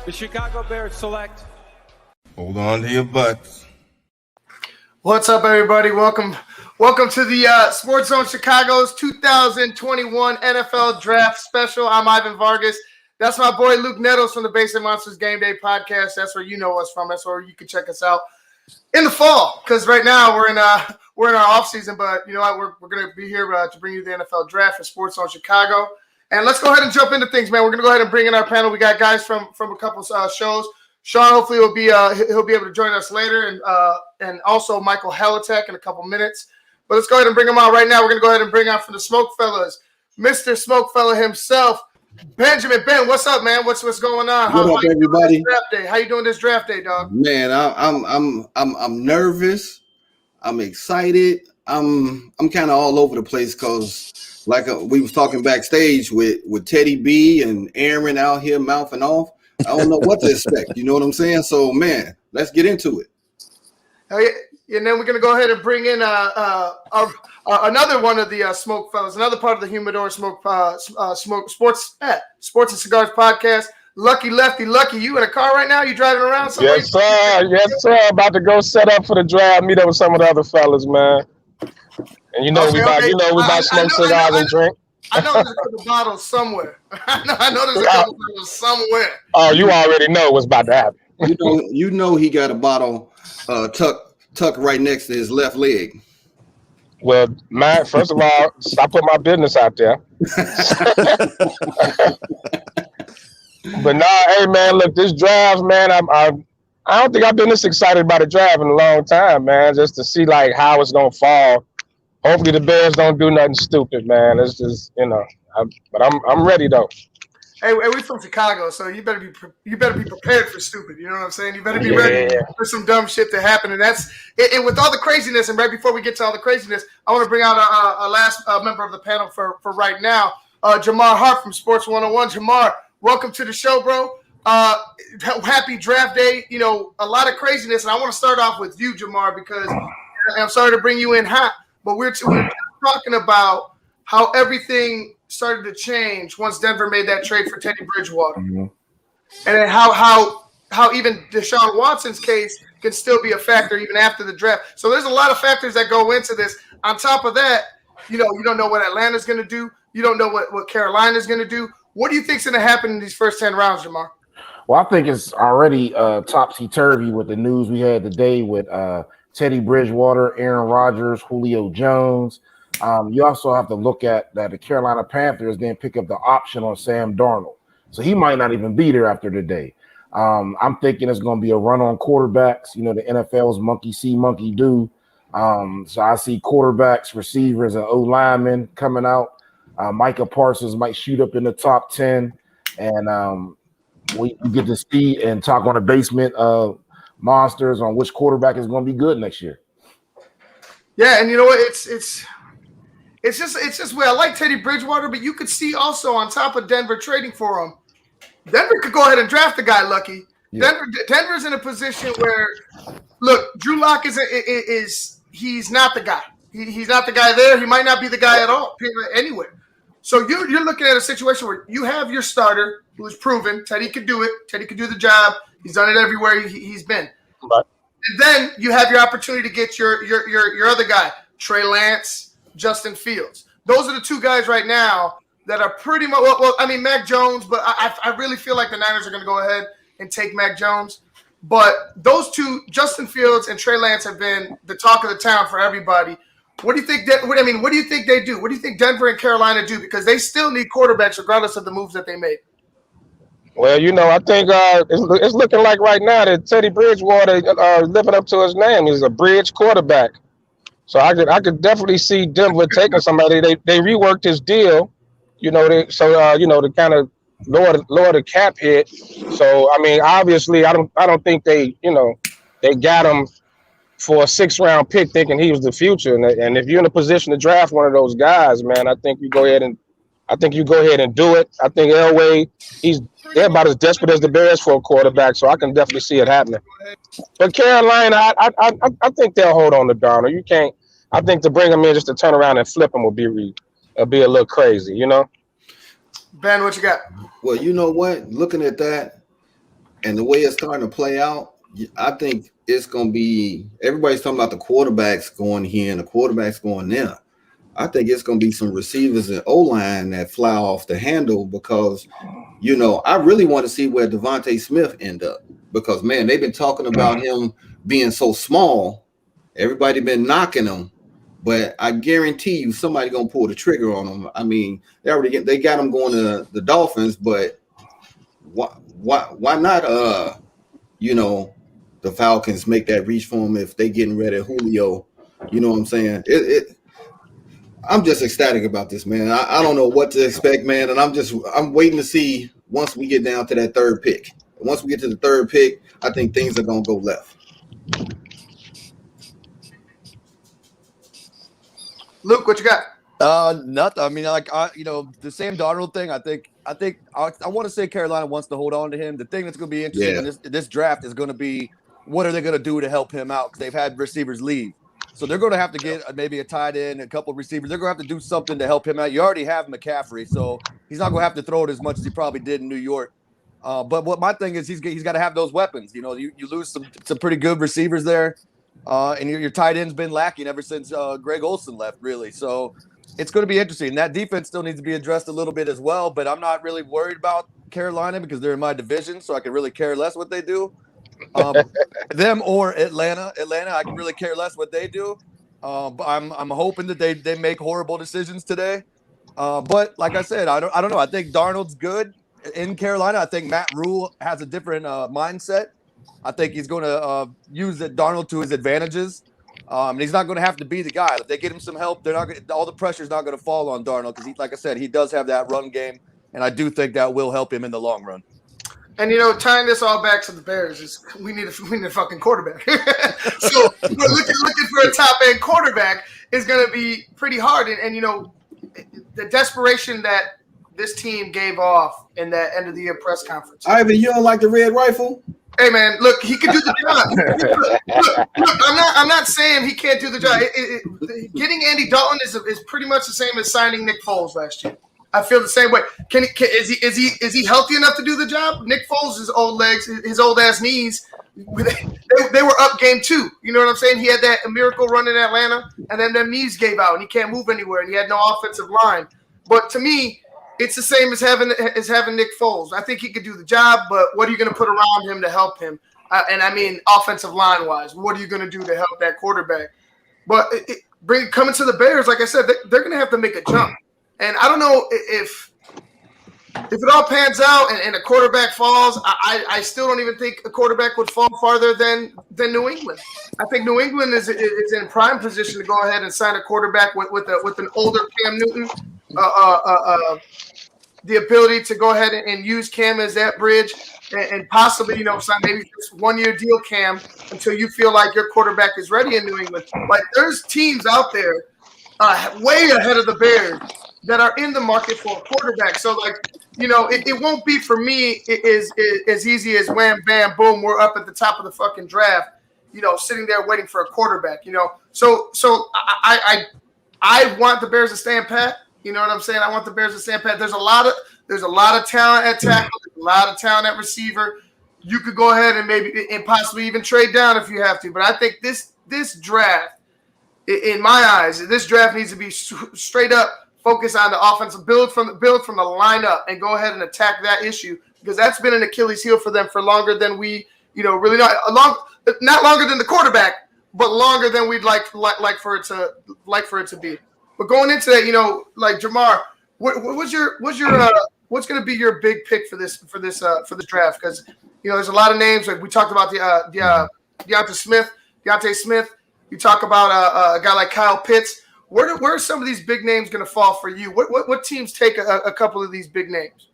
The Chicago Bears select. Hold on to your butts. What's up, everybody? Welcome to the SportsZone Chicago's 2021 NFL Draft Special. I'm Ivan Vargas. That's my boy Luke Nettles from the Basic Monsters Game Day Podcast. That's where you know us from. That's where you can check us out in the fall. Because right now we're in our off season, but you know what? We're going to be here to bring you the NFL Draft for SportsZone Chicago. And let's go ahead and jump into things, man. We're going to go ahead and bring in our panel. We got guys from a couple shows. Sean, hopefully, he'll be able to join us later, and also Michael Helatek in a couple minutes. But let's go ahead and bring him on right now. We're going to go ahead and bring on from the Smoke Fellas, Mr. Smoke Fella himself, Benjamin. Ben, what's up, man? What's going on? What up, everybody? How you doing this draft day, dog? Man, I'm nervous. I'm excited. I'm kind of all over the place because. Like we was talking backstage with Teddy B and Aaron out here mouthing off. I don't know what to expect. You know what I'm saying? So, man, let's get into it. Oh, yeah. And then we're going to go ahead and bring in another one of the Smoke Fellas, another part of the Humidor Smoke Sports and Cigars podcast. Lucky Lefty. Lucky, you in a car right now? You driving around somewhere? Yes, sir. About to go set up for the draft, meet up with some of the other fellas, man. And we about smoke cigars and drink. I know there's a couple bottles somewhere. I know there's a couple bottles somewhere. Oh, you already know what's about to happen. You know he got a bottle tucked right next to his left leg. Well, man, first of all, stop putting my business out there. But hey, man, look, this draft, man, I don't think I've been this excited about a draft in a long time, man, just to see like how it's gonna fall. Hopefully the Bears don't do nothing stupid, man. It's just, but I'm ready though. Hey, we're from Chicago, so you better be prepared for stupid. You know what I'm saying? You better be ready for some dumb shit to happen. And that's it. With all the craziness, and right before we get to all the craziness, I want to bring out a last member of the panel for right now, Jamar Hart from Sports 101. Jamar, welcome to the show, bro. Happy draft day. You know, a lot of craziness, and I want to start off with you, Jamar, because I'm sorry to bring you in hot. But we're talking about how everything started to change once Denver made that trade for Teddy Bridgewater, and then how even Deshaun Watson's case can still be a factor even after the draft. So there's a lot of factors that go into this. On top of that, you don't know what Atlanta's going to do. You don't know what Carolina's going to do. What do you think's going to happen in these first 10 rounds, Jamar? Well, I think it's already topsy-turvy with the news we had today with Teddy Bridgewater, Aaron Rodgers, Julio Jones. You also have to look at that the Carolina Panthers didn't pick up the option on Sam Darnold. So he might not even be there after today. I'm thinking it's going to be a run on quarterbacks. You know, the NFL's monkey see, monkey do. So I see quarterbacks, receivers, and O-linemen coming out. Micah Parsons might shoot up in the top 10. And we get to see and talk on the basement monsters on which quarterback is going to be good next year. Yeah, and you know what? It's just where I like Teddy Bridgewater, but you could see also on top of Denver trading for him, Denver could go ahead and draft the guy. Lucky, yeah. Denver's in a position where, look, Drew Lock he's not the guy. He's not the guy there. He might not be the guy at all anywhere. So you're looking at a situation where you have your starter who is proven. Teddy could do it. Teddy could do the job. He's done it everywhere he's been. Right. And then you have your opportunity to get your other guy, Trey Lance, Justin Fields. Those are the two guys right now that are pretty much well, I mean, Mac Jones, but I really feel like the Niners are going to go ahead and take Mac Jones. But those two, Justin Fields and Trey Lance, have been the talk of the town for everybody. What do you think what do you think they do? What do you think Denver and Carolina do? Because they still need quarterbacks regardless of the moves that they made. Well, I think it's looking like right now that Teddy Bridgewater living up to his name. He's a bridge quarterback. So I could definitely see Denver taking somebody. They reworked his deal, to kind of lower the cap hit. So I mean, obviously, I don't think they got him for a 6th round pick, thinking he was the future. And if you're in a position to draft one of those guys, man, I think you go ahead and do it. I think Elway, they're about as desperate as the Bears for a quarterback, so I can definitely see it happening. But Carolina, I think they'll hold on to Darnold. You can't. I think to bring him in just to turn around and flip him would be a little crazy, Ben, what you got? Well, you know what? Looking at that, And the way it's starting to play out, I think it's going to be everybody's talking about the quarterbacks going here and the quarterbacks going there. I think it's going to be some receivers and O-line that fly off the handle because, I really want to see where Devontae Smith end up because, man, they've been talking about him being so small. Everybody been knocking him, but I guarantee you somebody going to pull the trigger on him. I mean, they got him going to the Dolphins, but why not, the Falcons make that reach for him if they getting rid of Julio? You know what I'm saying? I'm just ecstatic about this, man. I don't know what to expect, man, and I'm waiting to see once we get down to that third pick. Once we get to the third pick, I think things are gonna go left. Luke, what you got? Nothing. I mean, the Sam Darnold thing. I think I want to say Carolina wants to hold on to him. The thing that's going to be interesting in this draft is going to be what are they going to do to help him out because they've had receivers leave. So they're going to have to get maybe a tight end, a couple of receivers. They're going to have to do something to help him out. You already have McCaffrey, so he's not going to have to throw it as much as he probably did in New York. But what my thing is, he's got to have those weapons. You lose some pretty good receivers there, and your tight end's been lacking ever since Greg Olsen left, really. So it's going to be interesting. That defense still needs to be addressed a little bit as well, but I'm not really worried about Carolina because they're in my division, so I can really care less what they do. Them or Atlanta, I can really care less what they do. But I'm hoping that they make horrible decisions today. But like I said, I don't know. I think Darnold's good in Carolina. I think Matt Rule has a different mindset. I think he's going to use Darnold to his advantages. And he's not going to have to be the guy. If they get him some help, all the pressure is not going to fall on Darnold because, like I said, he does have that run game, and I do think that will help him in the long run. And tying this all back to the Bears is we need a fucking quarterback. So we're looking for a top end quarterback is going to be pretty hard. And the desperation that this team gave off in that end of the year press conference. Ivan, you don't like the red rifle? Hey man, look, he can do the job. look, I'm not saying he can't do the job. Getting Andy Dalton is pretty much the same as signing Nick Foles last year. I feel the same way. Is he healthy enough to do the job? Nick Foles, his old legs, his old ass knees, they were up game 2. You know what I'm saying? He had that miracle run in Atlanta, and then their knees gave out, and he can't move anywhere, and he had no offensive line. But to me, it's the same as having Nick Foles. I think he could do the job, but what are you going to put around him to help him? And I mean, offensive line wise, what are you going to do to help that quarterback? But coming to the Bears, like I said, they're going to have to make a jump. And I don't know if it all pans out and a quarterback falls. I still don't even think a quarterback would fall farther than New England. I think New England is in prime position to go ahead and sign a quarterback with an older Cam Newton. The ability to go ahead and use Cam as that bridge and possibly, sign maybe just 1-year deal Cam until you feel like your quarterback is ready in New England. Like there's teams out there way ahead of the Bears that are in the market for a quarterback. So it won't be for me as easy as wham, bam, boom, we're up at the top of the fucking draft, sitting there waiting for a quarterback, So I want the Bears to stand pat. You know what I'm saying? I want the Bears to stand pat. There's a lot of talent at tackle, a lot of talent at receiver. You could go ahead and possibly even trade down if you have to. But I think this draft, in my eyes, this draft needs to be straight up focus on the offensive build from the lineup and go ahead and attack that issue because that's been an Achilles heel for them for longer than we really know. Not longer than the quarterback, but longer than we'd like for it to be. But going into that, like Jamar, what's going to be your big pick for this draft? Because there's a lot of names. Like we talked about the Deontay Smith. You talk about a guy like Kyle Pitts. Where are some of these big names going to fall for you? What teams take a couple of these big names?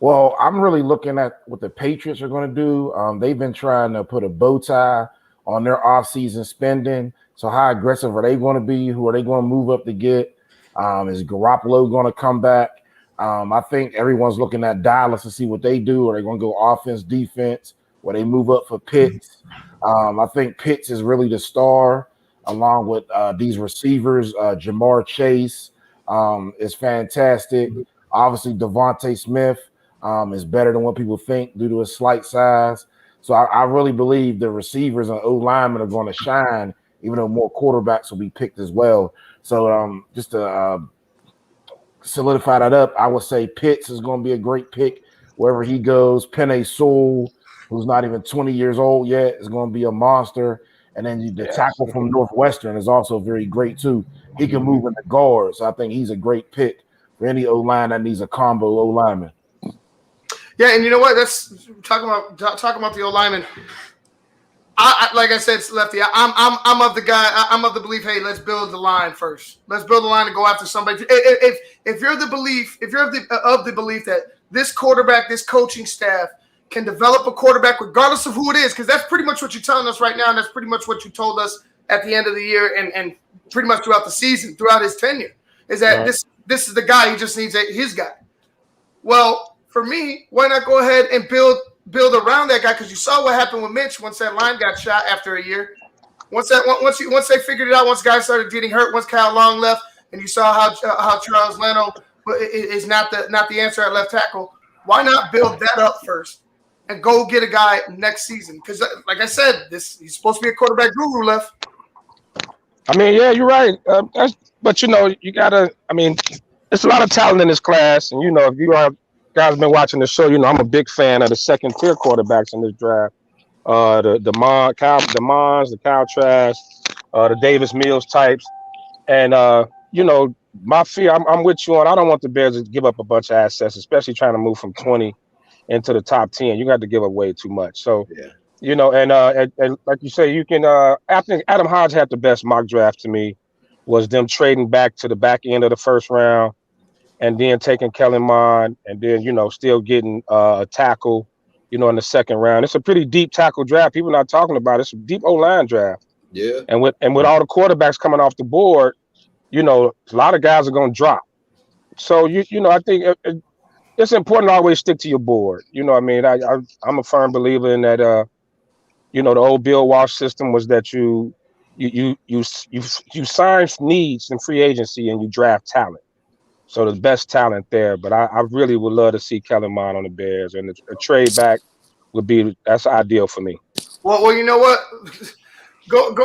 Well, I'm really looking at what the Patriots are going to do. They've been trying to put a bow tie on their offseason spending. So how aggressive are they going to be? Who are they going to move up to get? Is Garoppolo going to come back? I think everyone's looking at Dallas to see what they do. Are they going to go offense, defense? Will they move up for Pitts? I think Pitts is really the star along with these receivers. Jamar Chase is fantastic. Obviously, Devontae Smith. is better than what people think due to his slight size. So I really believe the receivers and O linemen are going to shine, even though more quarterbacks will be picked as well. So just to solidify that up, I would say Pitts is going to be a great pick wherever he goes. Penei Sewell, who's not even 20 years old yet, is going to be a monster. And then the tackle from Northwestern is also very great too. He can move in the guards. So I think he's a great pick for any O-line that needs a combo O-lineman. Yeah, and you know what? That's talking about the O-lineman. I like I said, Lefty. I'm of the belief. Hey, let's build the line first. Let's build the line and go after somebody. If you're of the belief that this quarterback, this coaching staff can develop a quarterback regardless of who it is, because that's pretty much what you're telling us right now, and that's pretty much what you told us at the end of the year and pretty much throughout the season, throughout his tenure, is that this is the guy. He just needs his guy. Well, for me, why not go ahead and build around that guy? Because you saw what happened with Mitch once that line got shot after a year. Once they figured it out, once guys started getting hurt, once Kyle Long left, and you saw how Charles Leno is not the answer at left tackle. Why not build that up first and go get a guy next season? Because, like I said, he's supposed to be a quarterback guru left. I mean, yeah, you're right. But you gotta. I mean, there's a lot of talent in this class, and if you guys have been watching the show, I'm a big fan of the second tier quarterbacks in this draft. The Mons, the Kyle Trask, the Davis Mills types, and my fear. I'm with you on. I don't want the Bears to give up a bunch of assets, especially trying to move from 20 into the top 10. You got to give up way too much. So, and like you say, you can. I think Adam Hodge had the best mock draft to me. Was them trading back to the back end of the first round, and then taking Kellen Mond, and then still getting a tackle, in the second round. It's a pretty deep tackle draft. People not talking about it. It's a deep O-line draft. Yeah. And with all the quarterbacks coming off the board, a lot of guys are going to drop. So I think it's important to always stick to your board. I mean, I'm a firm believer in that. The old Bill Walsh system was that you sign needs in free agency and you draft talent. So the best talent there, but I really would love to see Kellen Mond on the Bears, and a trade back that's ideal for me. Well, you know what? Going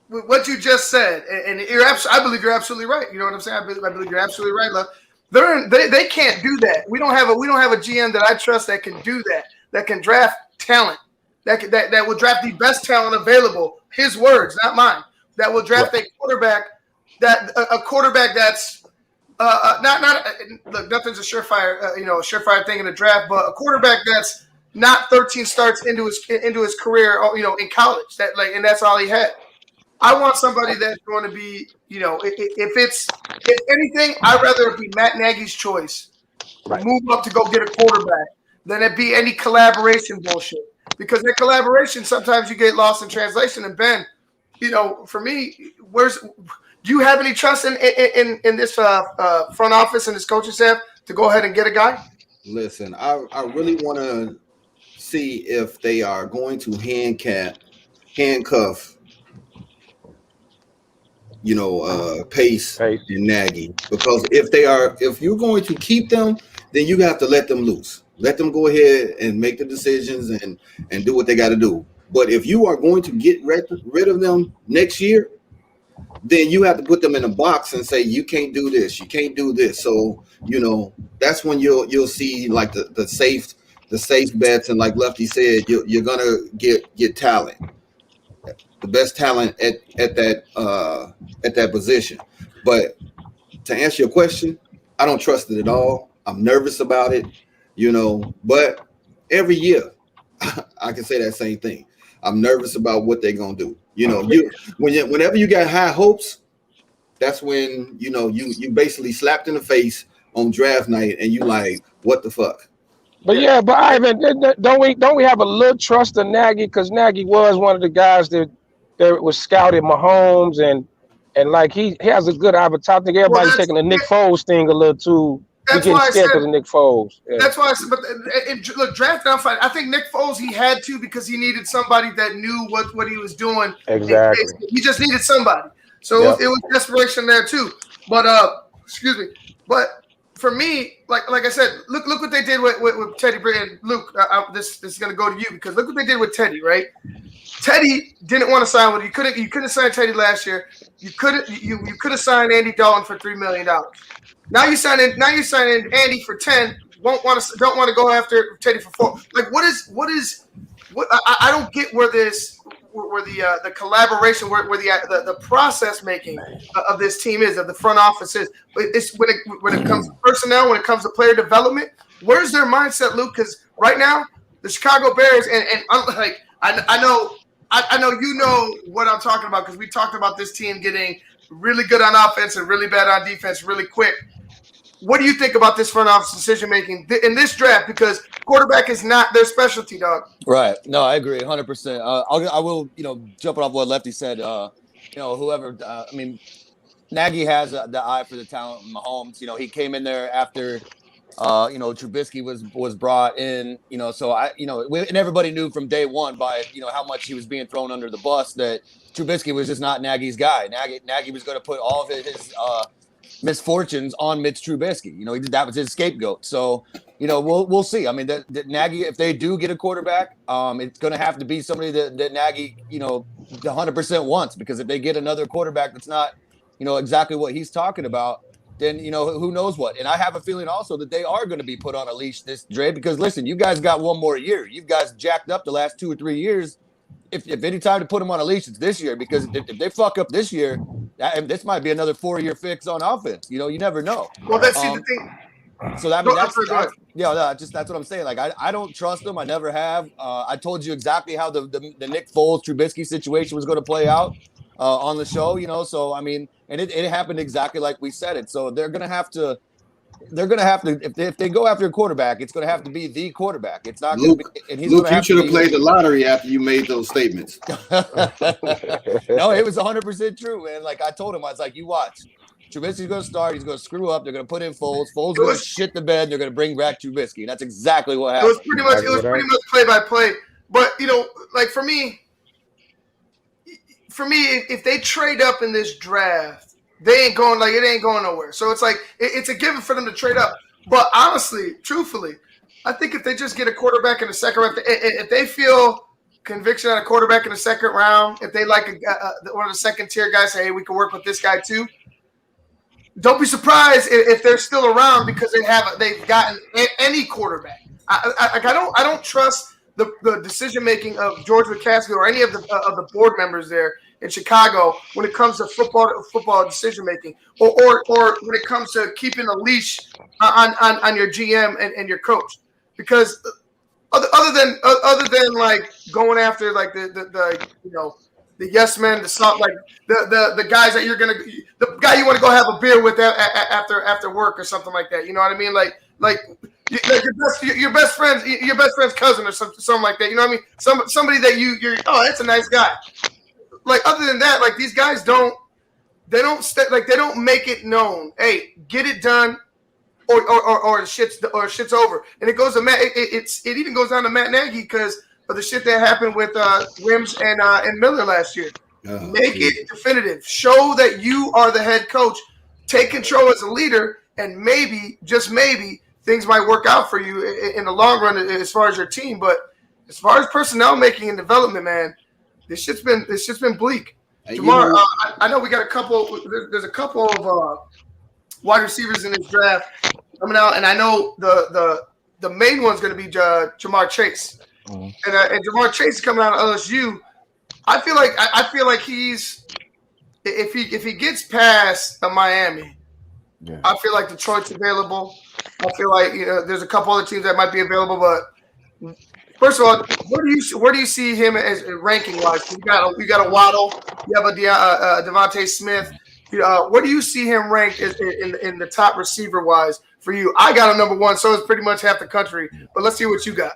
with what you just said, and I believe you're absolutely right. You know what I'm saying? I believe you're absolutely right, Love. They can't do that. We don't have a GM that I trust that can do that. That can draft talent. That will draft the best talent available. His words, not mine. That will draft a quarterback that's not look. Nothing's a surefire thing in the draft, but a quarterback that's not 13 starts into his career, in college. And that's all he had. I want somebody that's going to be, if anything, I'd rather it be Matt Nagy's choice. Right. Move up to go get a quarterback than it be any collaboration bullshit. Because that collaboration, sometimes you get lost in translation. And Ben, for me, do you have any trust in this front office and this coaching staff to go ahead and get a guy? Listen, I really want to see if they are going to handcuff Pace and Nagy, because if you're going to keep them, then you have to let them loose. Let them go ahead and make the decisions and do what they got to do. But if you are going to get rid of them next year, then you have to put them in a box and say, you can't do this, you can't do this. So, that's when you'll see like the safe bets, and like Lefty said, you're gonna get talent. The best talent at that position. But to answer your question, I don't trust it at all. I'm nervous about it, but every year I can say that same thing. I'm nervous about what they're gonna do. Whenever you got high hopes, that's when you basically slapped in the face on draft night and you like, what the fuck? But Ivan, don't we have a little trust in Nagy, because Nagy was one of the guys that was scouted Mahomes and like he has a good eye, but I think everybody's taking the Nick Foles thing a little too. He's getting scared because of Nick Foles. Yeah. That's why I said, but look, drafting, I'm fine. I think Nick Foles, he had to, because he needed somebody that knew what he was doing. Exactly. He just needed somebody. So it was desperation there too. But excuse me. But for me, like I said, look what they did with Teddy and Luke, this is going to go to you because look what they did with Teddy, right? Teddy didn't want to sign with you. Couldn't sign Teddy last year. You could have signed Andy Dalton for $3 million. Now you sign Andy for 10. Don't want to go after Teddy for 4. Like what I don't get where the collaboration, where the process making of this team is, of the front office is. It's when it comes to personnel, when it comes to player development, where's their mindset, Luke? Because right now the Chicago Bears and like I know you know what I'm talking about because we talked about this team getting really good on offense and really bad on defense really quick. What do you think about this front office decision making in this draft? Because quarterback is not their specialty, dog. Right. No, I agree 100%. I will, jumping off what Lefty said, whoever, Nagy has the eye for the talent in Mahomes. He came in there after, Trubisky was brought in, so and everybody knew from day one by, how much he was being thrown under the bus that Trubisky was just not Nagy's guy. Nagy was going to put all of his misfortunes on Mitch Trubisky. That was his scapegoat. So, we'll see. I mean, that Nagy, if they do get a quarterback, it's going to have to be somebody that Nagy, 100% wants, because if they get another quarterback that's not, exactly what he's talking about, then, who knows what. And I have a feeling also that they are going to be put on a leash this Dre, because listen, you guys got one more year. You guys jacked up the last 2 or 3 years. If any time to put them on a leash, it's this year, because if they fuck up this year, this might be another 4-year fix on offense. You never know. Well, that's the thing. So that's what I'm saying. Like I don't trust them. I never have. I told you exactly how the Nick Foles Trubisky situation was going to play out on the show. So I mean, and it happened exactly like we said it. So they're gonna have to. If they go after a quarterback, it's going to have to be the quarterback. It's not going to be. And he's Luke, you should have be, played the lottery after you made those statements. No, it was 100% true, man. Like I told him, I was like, "You watch, Trubisky's going to start. He's going to screw up. They're going to put in Foles. Foles going to shit the bed. And they're going to bring back Trubisky." And that's exactly what happened. It was pretty much play by play. But like for me, if they trade up in this draft, it ain't going nowhere. So it's like it's a given for them to trade up. But honestly, truthfully, I think if they just get a quarterback in the second round, if they feel conviction on a quarterback in the second round, if they like one of the second tier guys, say, hey, we can work with this guy too. Don't be surprised if they're still around because they've gotten any quarterback. I don't trust the decision making of George McCaskey or any of the board members there in Chicago when it comes to football decision making, or when it comes to keeping a leash on your GM and your coach, because other than like going after like the yes men, the guys that the guy you want to go have a beer with after work or something like that. You know what I mean? Like your best friend's cousin or something like that. You know what I mean? Somebody that you're that's a nice guy. Like other than that, like these guys don't make it known. Hey, get it done, or shit's over. And it goes to Matt. It even goes down to Matt Nagy because of the shit that happened with Wims and Miller last year. Make it definitive. Show that you are the head coach. Take control as a leader, and maybe, just maybe, things might work out for you in the long run as far as your team. But as far as personnel making and development, man, this shit's been bleak. Hey, Jamar, I know we got a couple. There's a couple of wide receivers in this draft coming out, and I know the main one's going to be Jamar Chase, and Jamar Chase is coming out of LSU. I feel like he's if he gets past Miami, I feel like Detroit's available. I feel like there's a couple other teams that might be available, but. First of all, where do you see him as ranking wise? You got a Waddle, you have a Devontae Smith. Where do you see him ranked in the top receiver wise for you? I got him number 1, so it's pretty much half the country. But let's see what you got.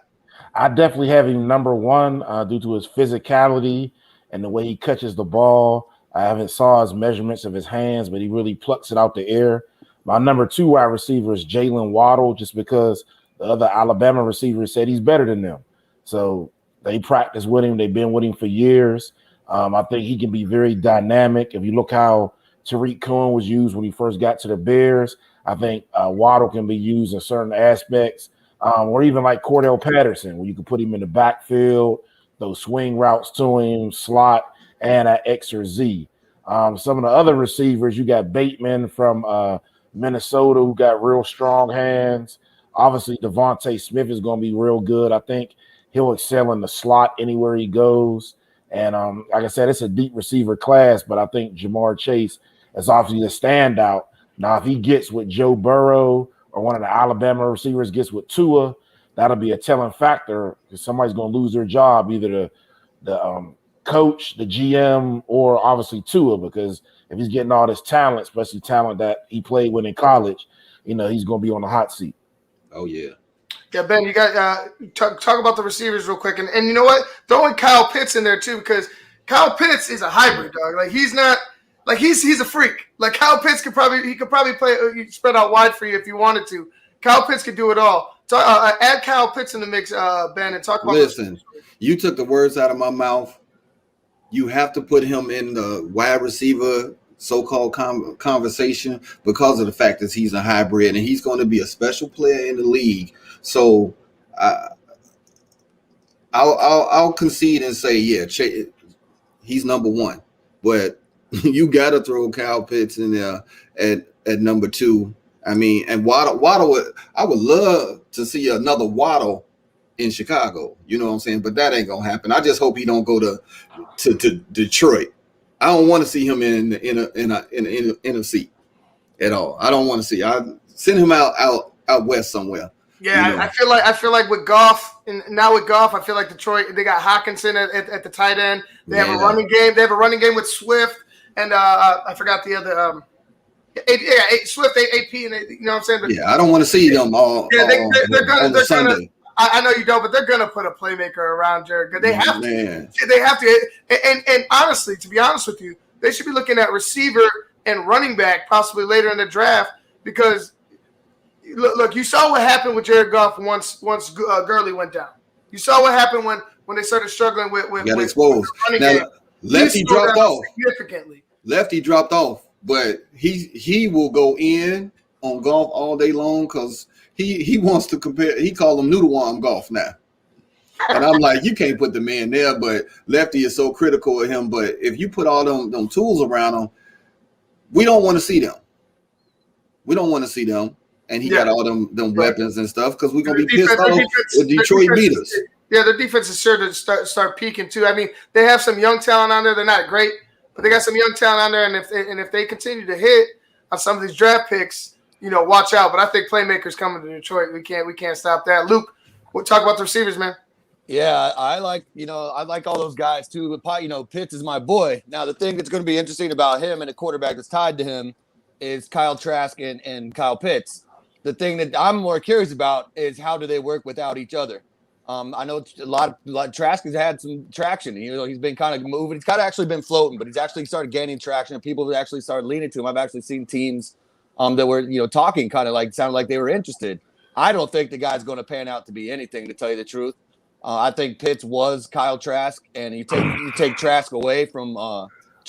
I definitely have him number 1 due to his physicality and the way he catches the ball. I haven't saw his measurements of his hands, but he really plucks it out the air. My number 2 wide receiver is Jalen Waddle, just because the other Alabama receivers said he's better than them. So they practice with him. They've been with him for years. I think he can be very dynamic. If you look how Tariq Cohen was used when he first got to the Bears, I think Waddle can be used in certain aspects. or even like Cordell Patterson, where you can put him in the backfield, those swing routes to him, slot, and at X or Z. Some of the other receivers, you got Bateman from Minnesota, who got real strong hands. Obviously, Devontae Smith is going to be real good. I think he'll excel in the slot anywhere he goes. And like I said, it's a deep receiver class, but I think Jamar Chase is obviously the standout. Now, if he gets with Joe Burrow or one of the Alabama receivers gets with Tua, that'll be a telling factor because somebody's going to lose their job, either the coach, the GM, or obviously Tua, because if he's getting all this talent, especially talent that he played with in college, he's going to be on the hot seat. Oh, yeah. Yeah, Ben, you got talk about the receivers real quick, and you know what? Throw in Kyle Pitts in there too, because Kyle Pitts is a hybrid dog. Like he's not like he's a freak. Like Kyle Pitts could probably play spread out wide for you if you wanted to. Kyle Pitts could do it all. So add Kyle Pitts in the mix, Ben, and talk about. Listen, you took the words out of my mouth. You have to put him in the wide receiver so-called conversation because of the fact that he's a hybrid and he's going to be a special player in the league. So I'll concede and say, yeah, he's number one, but you got to throw Kyle Pitts in there at number two. I mean, and Waddle, I would love to see another Waddle in Chicago. You know what I'm saying? But that ain't gonna happen. I just hope he don't go to Detroit. I don't want to see him in a NFC at all. I don't want to see. I send him out west somewhere. Yeah, I feel like with Goff and now with Goff, I feel like Detroit. They got Hawkinson at the tight end. They have a running game. They have a running game with Swift and I forgot the other. Swift, AP, and you know what I'm saying. But, yeah, I don't want to see them all. Yeah, they're gonna. Sunday. I know you don't, but they're gonna put a playmaker around Jared. They have to. They have to. And honestly, to be honest with you, they should be looking at receiver and running back possibly later in the draft because look, you saw what happened with Jared Goff once Gurley went down. You saw what happened when they started struggling with got exposed. Now, Lefty dropped off significantly. Lefty dropped off, but he will go in on Goff all day long because he wants to compare. He called him noodle arm Goff now. And I'm like, you can't put the man there, but Lefty is so critical of him. But if you put all them tools around him, we don't want to see them. We don't want to see them. And he got all them weapons and stuff because we're going to be pissed off with Detroit beat us. Yeah, their defense is sure to start peaking too. I mean, they have some young talent on there. They're not great, but they got some young talent on there. And if they continue to hit on some of these draft picks, watch out. But I think playmakers coming to Detroit. We can't stop that. Luke, we'll talk about the receivers, man. Yeah, I like all those guys too. But Pitts is my boy. Now the thing that's going to be interesting about him and a quarterback that's tied to him is Kyle Trask and Kyle Pitts. The thing that I'm more curious about is how do they work without each other. I know a lot Trask has had some traction. He's been kind of moving. He's kind of actually been floating, but he's actually started gaining traction. And people have actually started leaning to him. I've actually seen teams that were talking kind of like sounded like they were interested. I don't think the guy's going to pan out to be anything, to tell you the truth. I think Pitts was Kyle Trask, and you take Trask away from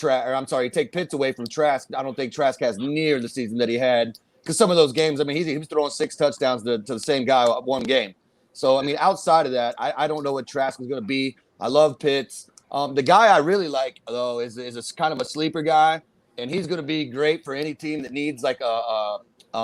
you take Pitts away from Trask. I don't think Trask has near the season that he had because some of those games. I mean, he was throwing 6 touchdowns to the same guy one game. So I mean, outside of that, I don't know what Trask is going to be. I love Pitts. The guy I really like though is a kind of a sleeper guy, and he's going to be great for any team that needs like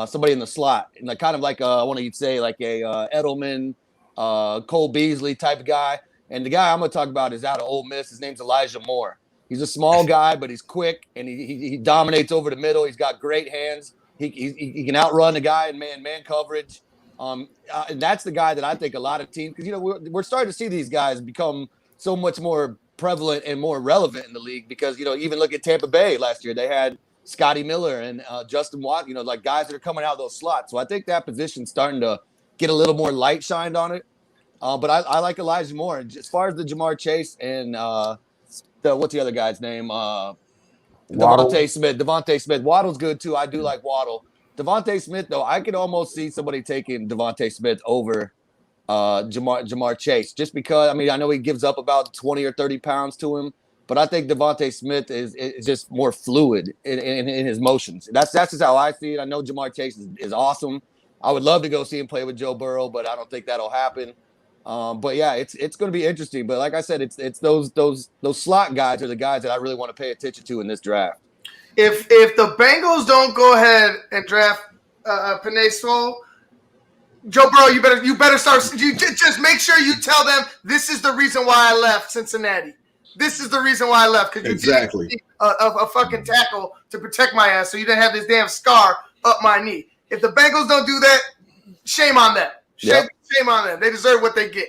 somebody in the slot, and like kind of like I want to say like a Edelman. Cole Beasley type of guy. And the guy I'm going to talk about is out of Ole Miss. His name's Elijah Moore. He's a small guy, but he's quick, and he dominates over the middle. He's got great hands. He can outrun the guy in man coverage. And that's the guy that I think a lot of teams, because, we're starting to see these guys become so much more prevalent and more relevant in the league because, even look at Tampa Bay last year. They had Scotty Miller and Justin Watt, like guys that are coming out of those slots. So I think that position's starting to get a little more light shined on it. But I like Elijah Moore. As far as the Jamar Chase and what's the other guy's name? Devontae Smith. Waddle's good too. I do like Waddle. Devontae Smith, though, I could almost see somebody taking Devontae Smith over Jamar Chase just because, I mean, I know he gives up about 20 or 30 pounds to him, but I think Devontae Smith is just more fluid in his motions. That's just how I see it. I know Jamar Chase is awesome. I would love to go see him play with Joe Burrow, but I don't think that'll happen. But yeah, it's going to be interesting. But like I said, it's those slot guys are the guys that I really want to pay attention to in this draft. If the Bengals don't go ahead and draft Penei Sewell, Joe Burrow, you better start. You just make sure you tell them this is the reason why I left Cincinnati. This is the reason why I left, because you Exactly. didn't a fucking tackle to protect my ass, so you didn't have this damn scar up my knee. If the Bengals don't do that, shame on them. Shame on them. They deserve what they get.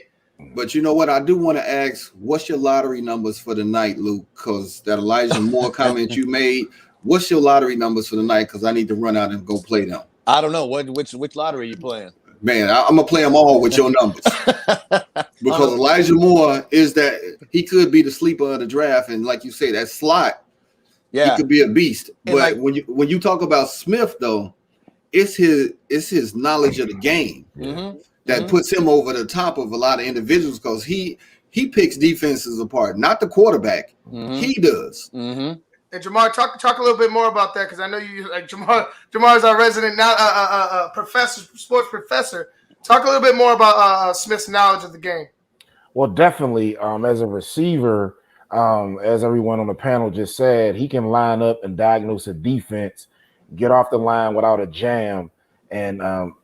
But you know what? I do want to ask, what's your lottery numbers for the night, Luke? Because that Elijah Moore comment you made, what's your lottery numbers for the night? Because I need to run out and go play them. I don't know. Which lottery are you playing? Man, I'm going to play them all with your numbers. Because Elijah Moore is that he could be the sleeper of the draft. And like you say, that slot, he could be a beast. And but when you talk about Smith, though, it's his knowledge of the game that puts him over the top of a lot of individuals, because he picks defenses apart, not the quarterback. He does. And Jamar, talk a little bit more about that, because I know you like Jamar. Jamar is our resident now professor, sports professor. Talk a little bit more about Smith's knowledge of the game. Well, definitely. As a receiver, as everyone on the panel just said, he can line up and diagnose a defense, get off the line without a jam, and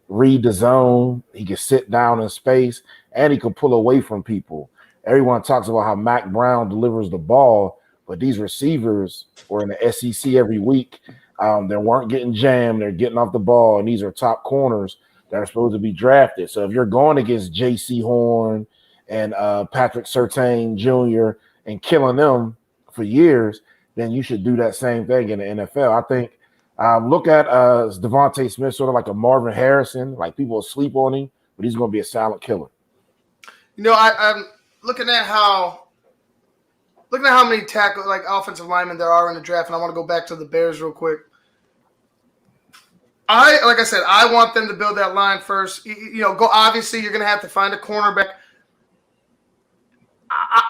read the zone. He can sit down in space, and he can pull away from people. Everyone talks about how Mac Brown delivers the ball, but these receivers were in the SEC every week. They weren't getting jammed. They're getting off the ball, and these are top corners that are supposed to be drafted. So if you're going against J.C. Horn and Patrick Surtain Jr. and killing them for years, then you should do that same thing in the NFL. I think look at Devontae Smith, sort of like a Marvin Harrison. Like, people sleep on him, but he's going to be a silent killer. You know, I'm looking at how many tackle, like, offensive linemen there are in the draft, and I want to go back to the Bears real quick. Like I said, I want them to build that line first. Obviously, you're going to have to find a cornerback.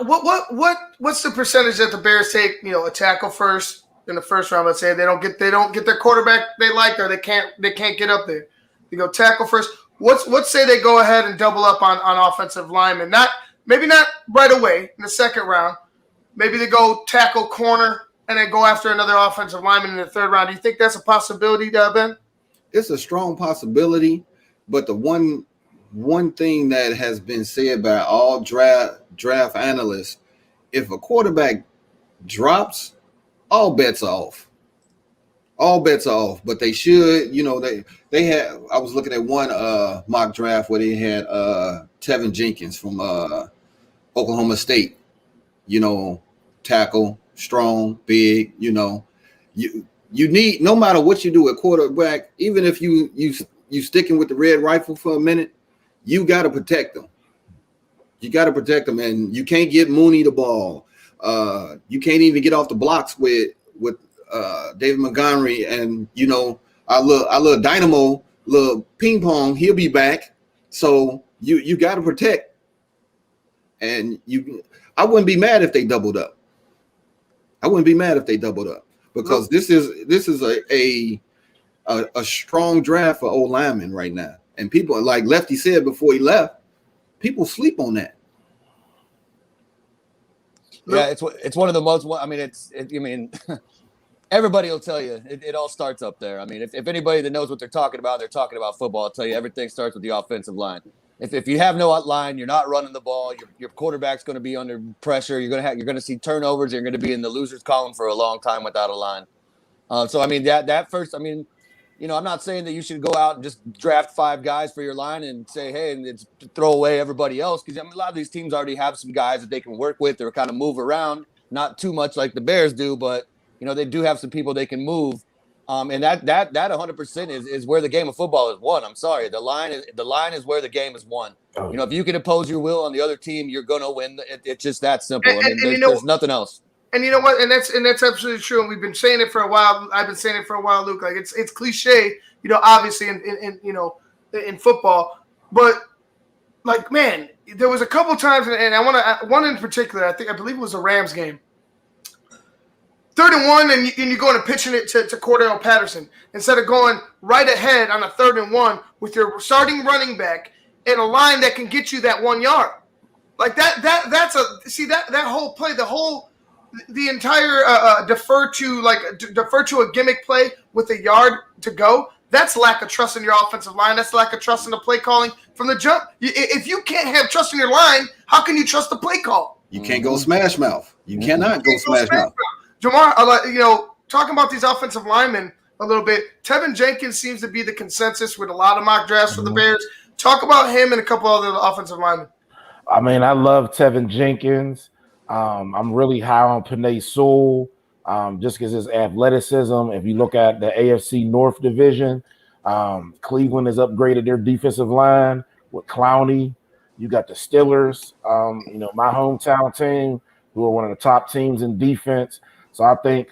What's the percentage that the Bears take? A tackle first in the first round. Let's say they don't get their quarterback they like, or they can't get up there. You go tackle first. Let's say they go ahead and double up on offensive linemen. Maybe not right away in the second round. Maybe they go tackle, corner, and then go after another offensive lineman in the third round. Do you think that's a possibility, Ben? It's a strong possibility, but the one thing that has been said by all draft analysts, if a quarterback drops, all bets are off. All bets are off. But they should, they had. I was looking at one mock draft where they had Tevin Jenkins from Oklahoma State. Tackle, strong, big. You need, no matter what you do at quarterback, even if you sticking with the red rifle for a minute, you got to protect them. You got to protect them, and you can't get Mooney the ball. You can't even get off the blocks with David Montgomery, and our little dynamo, little ping pong. He'll be back, so you got to protect. And I wouldn't be mad if they doubled up. Because this is a strong draft for old linemen right now, and people, like Lefty said before he left, people sleep on that. Yeah, it's one of the most. I mean, everybody will tell you it all starts up there. I mean, if anybody that knows what they're talking about football, I'll tell you everything starts with the offensive line. If you have no line, you're not running the ball. Your quarterback's going to be under pressure. You're going to see turnovers. You're going to be in the losers column for a long time without a line. So I mean that first. I mean, I'm not saying that you should go out and just draft 5 guys for your line and say, hey, and it's throw away everybody else, because a lot of these teams already have some guys that they can work with or kind of move around. Not too much like the Bears do, but they do have some people they can move. And that 100% is where the game of football is won. I'm sorry, the line is where the game is won. Oh. If you can impose your will on the other team, you're gonna win. It's just that simple. There's nothing else. And you know what? And that's absolutely true. And we've been saying it for a while. I've been saying it for a while, Luke. Like it's cliche, obviously in football, but like, man, there was a couple times, and I want one in particular. I believe it was a Rams game. 3rd and 1, and you're going to pitching it to Cordell Patterson instead of going right ahead on a 3rd and 1 with your starting running back and a line that can get you that 1 yard. Like that's that whole play, the entire defer to a gimmick play with a yard to go. That's lack of trust in your offensive line. That's lack of trust in the play calling from the jump. If you can't have trust in your line, how can you trust the play call? You can't go smash mouth. You cannot go smash mouth. Jamar, talking about these offensive linemen a little bit, Tevin Jenkins seems to be the consensus with a lot of mock drafts for the Bears. Talk about him and a couple other offensive linemen. I mean, I love Tevin Jenkins. I'm really high on Penei Sewell, just because his athleticism. If you look at the AFC North division, Cleveland has upgraded their defensive line with Clowney. You got the Steelers, my hometown team, who are one of the top teams in defense. So I think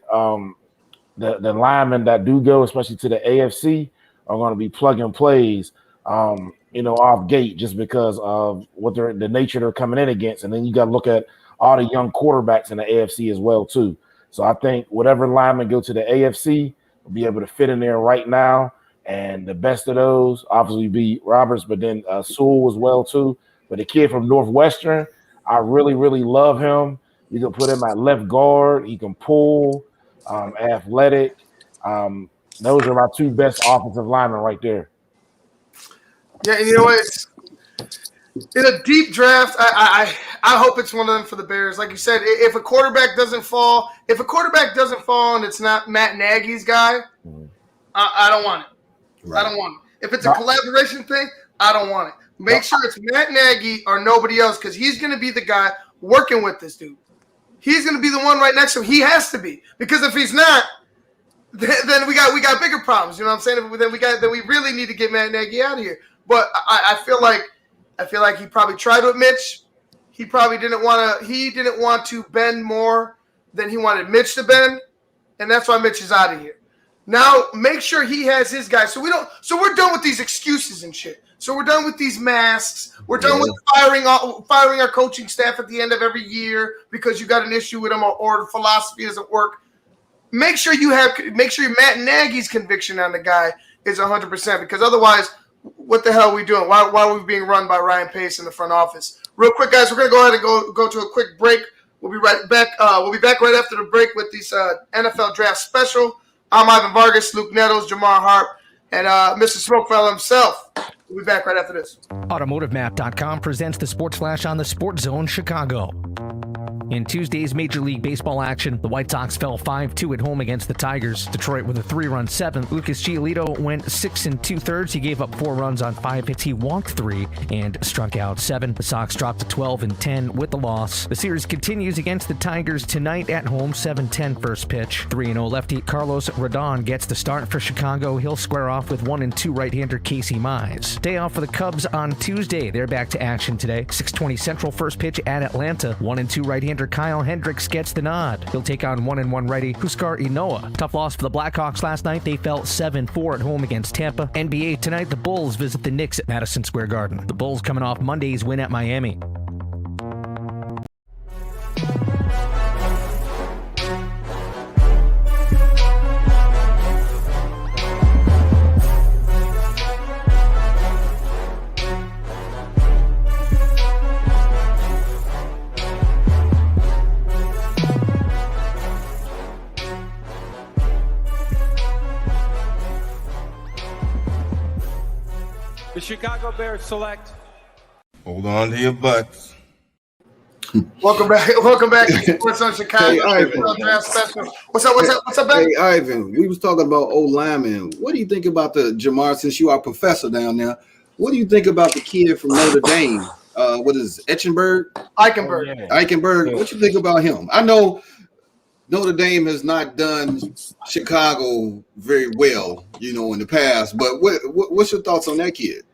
the linemen that do go, especially to the AFC, are going to be plug-and plays, off gate just because of the nature they're coming in against. And then you got to look at all the young quarterbacks in the AFC as well, too. So I think whatever linemen go to the AFC will be able to fit in there right now. And the best of those obviously be Roberts, but then Sewell as well, too. But the kid from Northwestern, I really, really love him. You can put him at left guard. He can pull, athletic. Those are my 2 best offensive linemen right there. Yeah, and you know what? In a deep draft, I hope it's one of them for the Bears. Like you said, if a quarterback doesn't fall and it's not Matt Nagy's guy, I don't want it. Right. I don't want it. If it's a collaboration thing, I don't want it. Make sure it's Matt Nagy or nobody else, because he's going to be the guy working with this dude. He's going to be the one right next to him. He has to be, because if he's not, then we got bigger problems. You know what I'm saying? Then we really need to get Matt Nagy out of here. But I feel like he probably tried with Mitch. He probably didn't want to bend more than he wanted Mitch to bend, and that's why Mitch is out of here. Now make sure he has his guys. So we're done with these excuses and shit. So we're done with these masks. We're done with firing our coaching staff at the end of every year because you got an issue with them or the philosophy doesn't work. Make sure Matt Nagy's conviction on the guy is 100%, because otherwise, what the hell are we doing? Why are we being run by Ryan Pace in the front office? Real quick, guys, we're gonna go ahead and go to a quick break. We'll be right back. We'll be back right after the break with this NFL Draft Special. I'm Ivan Vargas, Luke Nettles, Jamar Harp, and Mr. Smokefella himself. We'll be back right after this. AutomotiveMap.com presents the Sports Flash on the SportsZone Chicago. In Tuesday's Major League Baseball action, the White Sox fell 5-2 at home against the Tigers. Detroit with a 3-run seventh. Lucas Giolito went 6 2/3. He gave up 4 runs on 5 hits. He walked 3 and struck out 7. The Sox dropped to 12-10 with the loss. The series continues against the Tigers tonight at home, 7-10 first pitch. 3-0 lefty Carlos Rodon gets the start for Chicago. He'll square off with 1-2 right-hander Casey Mize. Day off for the Cubs on Tuesday. They're back to action today. 6:20 Central first pitch at Atlanta. 1-2 right-hander Kyle Hendricks gets the nod. He'll take on 1-1 righty Huskar Inoa. Tough loss for the Blackhawks last night. They fell 7-4 at home against Tampa. NBA tonight, the Bulls visit the Knicks at Madison Square Garden. The Bulls coming off Monday's win at Miami. The Chicago Bears select. Hold on to your butts. Welcome back to SportsZone Chicago. Draft Special. What's up, Ben? Hey, Ivan, we was talking about old lineman. What do you think about the Jamar, since you are a professor down there? What do you think about the kid from Notre Dame? What is Eichenberg? Eichenberg. What you think about him? I know Notre Dame has not done Chicago very well, in the past. But what's your thoughts on that kid?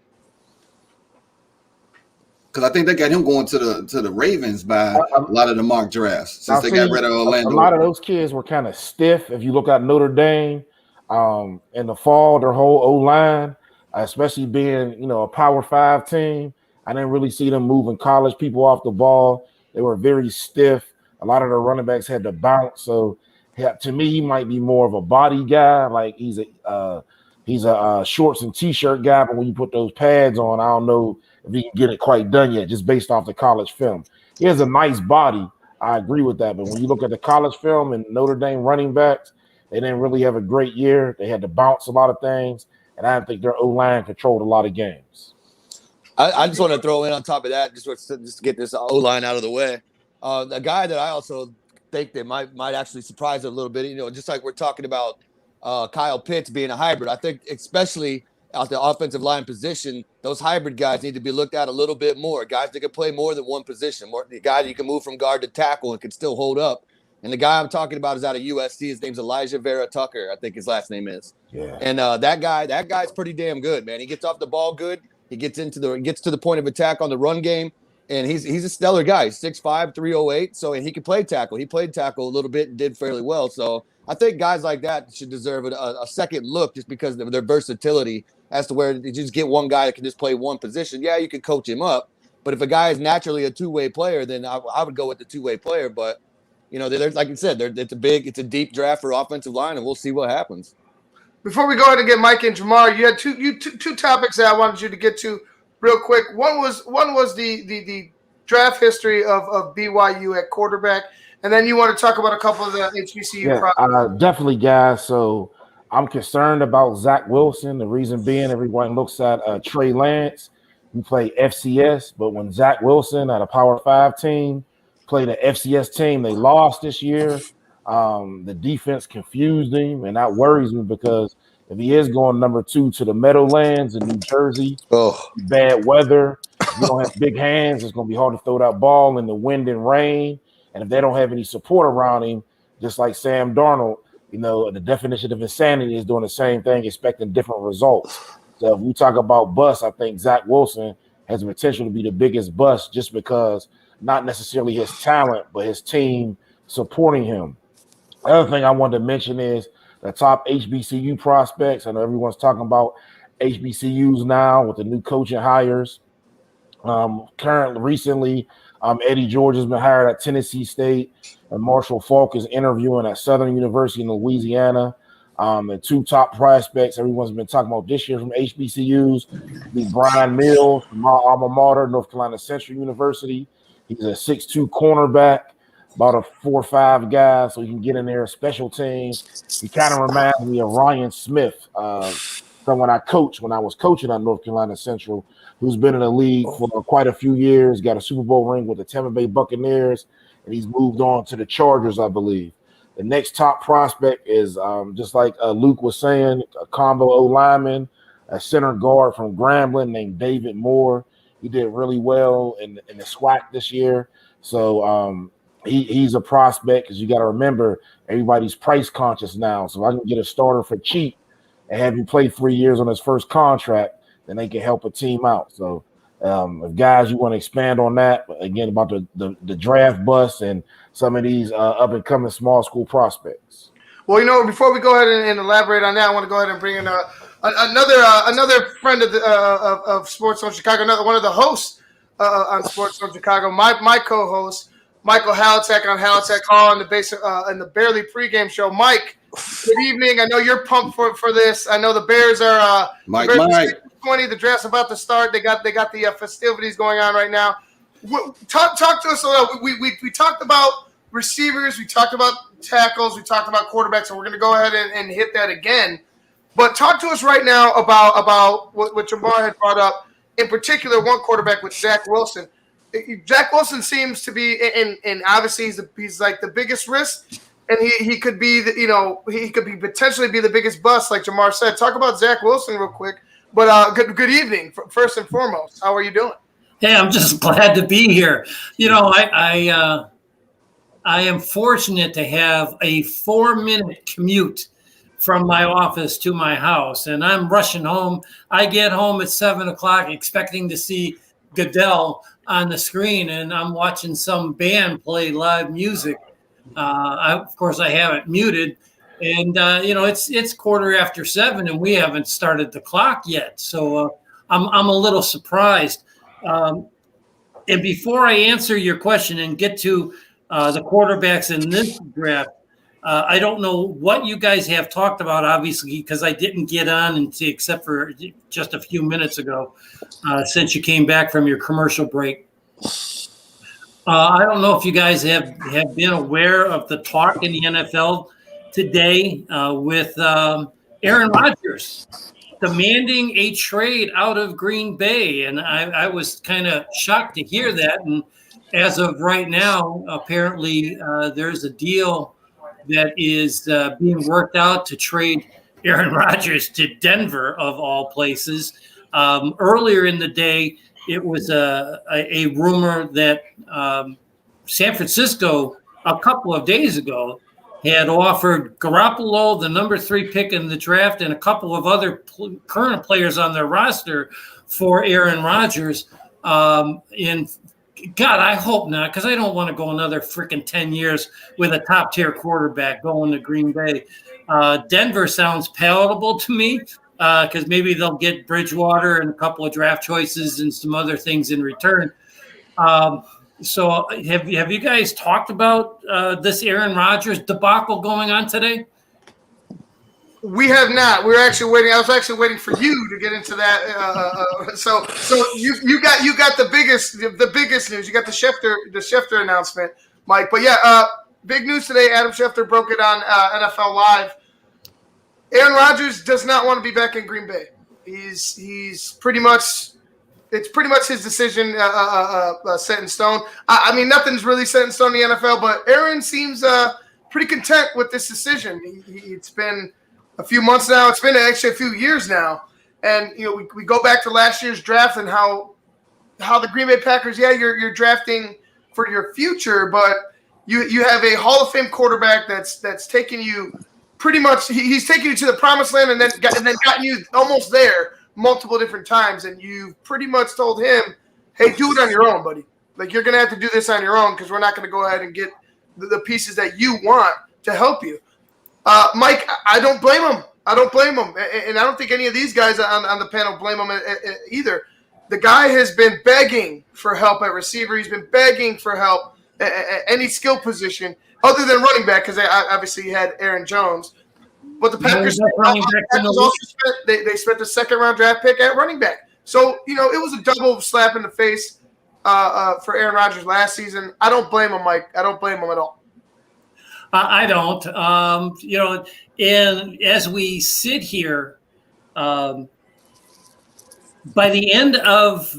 Because I think they got him going to the Ravens by a lot of the mock drafts since they got rid of Orlando. A lot of those kids were kind of stiff. If you look at Notre Dame in the fall, their whole O-line, especially being a Power 5 team, I didn't really see them moving college people off the ball. They were very stiff. A lot of the running backs had to bounce. So Yeah, to me, he might be more of a body guy. Like he's a shorts and t-shirt guy, but when you put those pads on, I don't know if he can get it quite done yet, just based off the college film. He has a nice body. I agree with that. But when you look at the college film and Notre Dame running backs, they didn't really have a great year. They had to bounce a lot of things, and I don't think their O-line controlled a lot of games. I just want to throw in on top of that, just to get this O-line out of the way. A guy that I also think that might actually surprise a little bit, just like we're talking about Kyle Pitts being a hybrid. I think especially out the offensive line position, those hybrid guys need to be looked at a little bit more. Guys that can play more than one position, the guy that you can move from guard to tackle and can still hold up. And the guy I'm talking about is out of USC. His name's Elijah Vera Tucker, I think his last name is. Yeah. And that guy's pretty damn good, man. He gets off the ball good. He gets to the point of attack on the run game. And he's a stellar guy. He's 6'5", 308. So, and he can play tackle. He played tackle a little bit and did fairly well. So I think guys like that should deserve a second look just because of their versatility as to where you just get one guy that can just play one position. Yeah, you can coach him up. But if a guy is naturally a two-way player, then I would go with the two-way player. But, there's, like you said, it's a deep draft for offensive line, and we'll see what happens. Before we go ahead and get Mike and Jamar, you had two topics that I wanted you to get to real quick. One was the draft history of BYU at quarterback, and then you want to talk about a couple of the HBCU projects. Definitely, guys. So I'm concerned about Zach Wilson. The reason being, everyone looks at Trey Lance, who played FCS, but when Zach Wilson at a Power 5 team played an FCS team, they lost this year. The defense confused him, and that worries me because if he is going number 2 to the Meadowlands in New Jersey, bad weather, if you don't have big hands, it's going to be hard to throw that ball in the wind and rain. And if they don't have any support around him, just like Sam Darnold, the definition of insanity is doing the same thing, expecting different results. So if we talk about bust, I think Zach Wilson has the potential to be the biggest bust just because not necessarily his talent, but his team supporting him. The other thing I wanted to mention is the top HBCU prospects. I know everyone's talking about HBCUs now with the new coaching hires. Recently, Eddie George has been hired at Tennessee State, and Marshall Faulk is interviewing at Southern University in Louisiana. The two top prospects everyone's been talking about this year from HBCUs be Brian Mills from my alma mater, North Carolina Central University. He's a 6'2" cornerback, about a 4'5" guy, so he can get in there, special teams. He kind of reminds me of Ryan Smith, someone I coached when I was coaching at North Carolina Central, who's been in the league for quite a few years, got a Super Bowl ring with the Tampa Bay Buccaneers, and he's moved on to the Chargers, I believe. The next top prospect is, just like Luke was saying, a combo O-lineman, a center guard from Grambling named David Moore. He did really well in the SWAC this year. So he's a prospect because you got to remember everybody's price conscious now. So if I can get a starter for cheap and have him play 3 years on his first contract, then they can help a team out. So if guys, you want to expand on that, again, about the draft bust and some of these up-and-coming small school prospects. Well, before we go ahead and elaborate on that, I want to go ahead and bring in another friend of SportsZone Chicago, one of the hosts on SportsZone Chicago, my co-host, Michael Halatek on Halatek Hall in the Barely pregame show. Mike, good evening. I know you're pumped for this. I know the Bears are Mike. 20. The draft's about to start. They got the festivities going on right now. Talk to us a little. We talked about receivers. We talked about tackles. We talked about quarterbacks, and we're going to go ahead and hit that again. But talk to us right now about what Jamar had brought up, in particular one quarterback with Zach Wilson. Zach Wilson seems to be, and obviously he's like the biggest risk, and he could be potentially be the biggest bust, like Jamar said. Talk about Zach Wilson real quick. But good evening, first and foremost. How are you doing? Hey, I'm just glad to be here. I am fortunate to have a 4-minute commute from my office to my house, and I'm rushing home. I get home at 7:00 expecting to see Goodell on the screen, and I'm watching some band play live music. Of course, I have it muted, and it's 7:15, and we haven't started the clock yet. So I'm a little surprised. And before I answer your question and get to the quarterbacks in this draft, I don't know what you guys have talked about, obviously, because I didn't get on except for just a few minutes ago since you came back from your commercial break. I don't know if you guys have been aware of the talk in the NFL today with Aaron Rodgers demanding a trade out of Green Bay. And I was kind of shocked to hear that. And as of right now, apparently there's a deal that is being worked out to trade Aaron Rodgers to Denver, of all places. Earlier in the day, it was a rumor that San Francisco, a couple of days ago, had offered Garoppolo, the number 3 pick in the draft, and a couple of other current players on their roster for Aaron Rodgers. God, I hope not, because I don't want to go another freaking 10 years with a top-tier quarterback going to Green Bay. Denver sounds palatable to me because maybe they'll get Bridgewater and a couple of draft choices and some other things in return. So have you guys talked about this Aaron Rodgers debacle going on today? We have not. We're actually waiting. I was actually waiting for you to get into that. So you got the biggest news. You got the Schefter announcement, Mike. But yeah, big news today. Adam Schefter broke it on NFL Live. Aaron Rodgers does not want to be back in Green Bay. He's pretty much. It's pretty much his decision set in stone. I mean, nothing's really set in stone in the NFL, but Aaron seems pretty content with this decision. It's been a few months now. It's been actually a few years now. And, we go back to last year's draft and how the Green Bay Packers, you're drafting for your future, but you have a Hall of Fame quarterback that's taking you pretty much – he's taking you to the promised land and then gotten you almost there multiple different times. And you've pretty much told him, hey, do it on your own, buddy. Like, you're going to have to do this on your own because we're not going to go ahead and get the pieces that you want to help you. Mike, I don't blame him. And I don't think any of these guys on the panel blame him either. The guy has been begging for help at receiver. He's been begging for help at any skill position other than running back because obviously he had Aaron Jones. But the Packers they spent the second-round draft pick at running back. So, it was a double slap in the face for Aaron Rodgers last season. I don't blame him, Mike. I don't blame him at all. I don't. And as we sit here, by the end of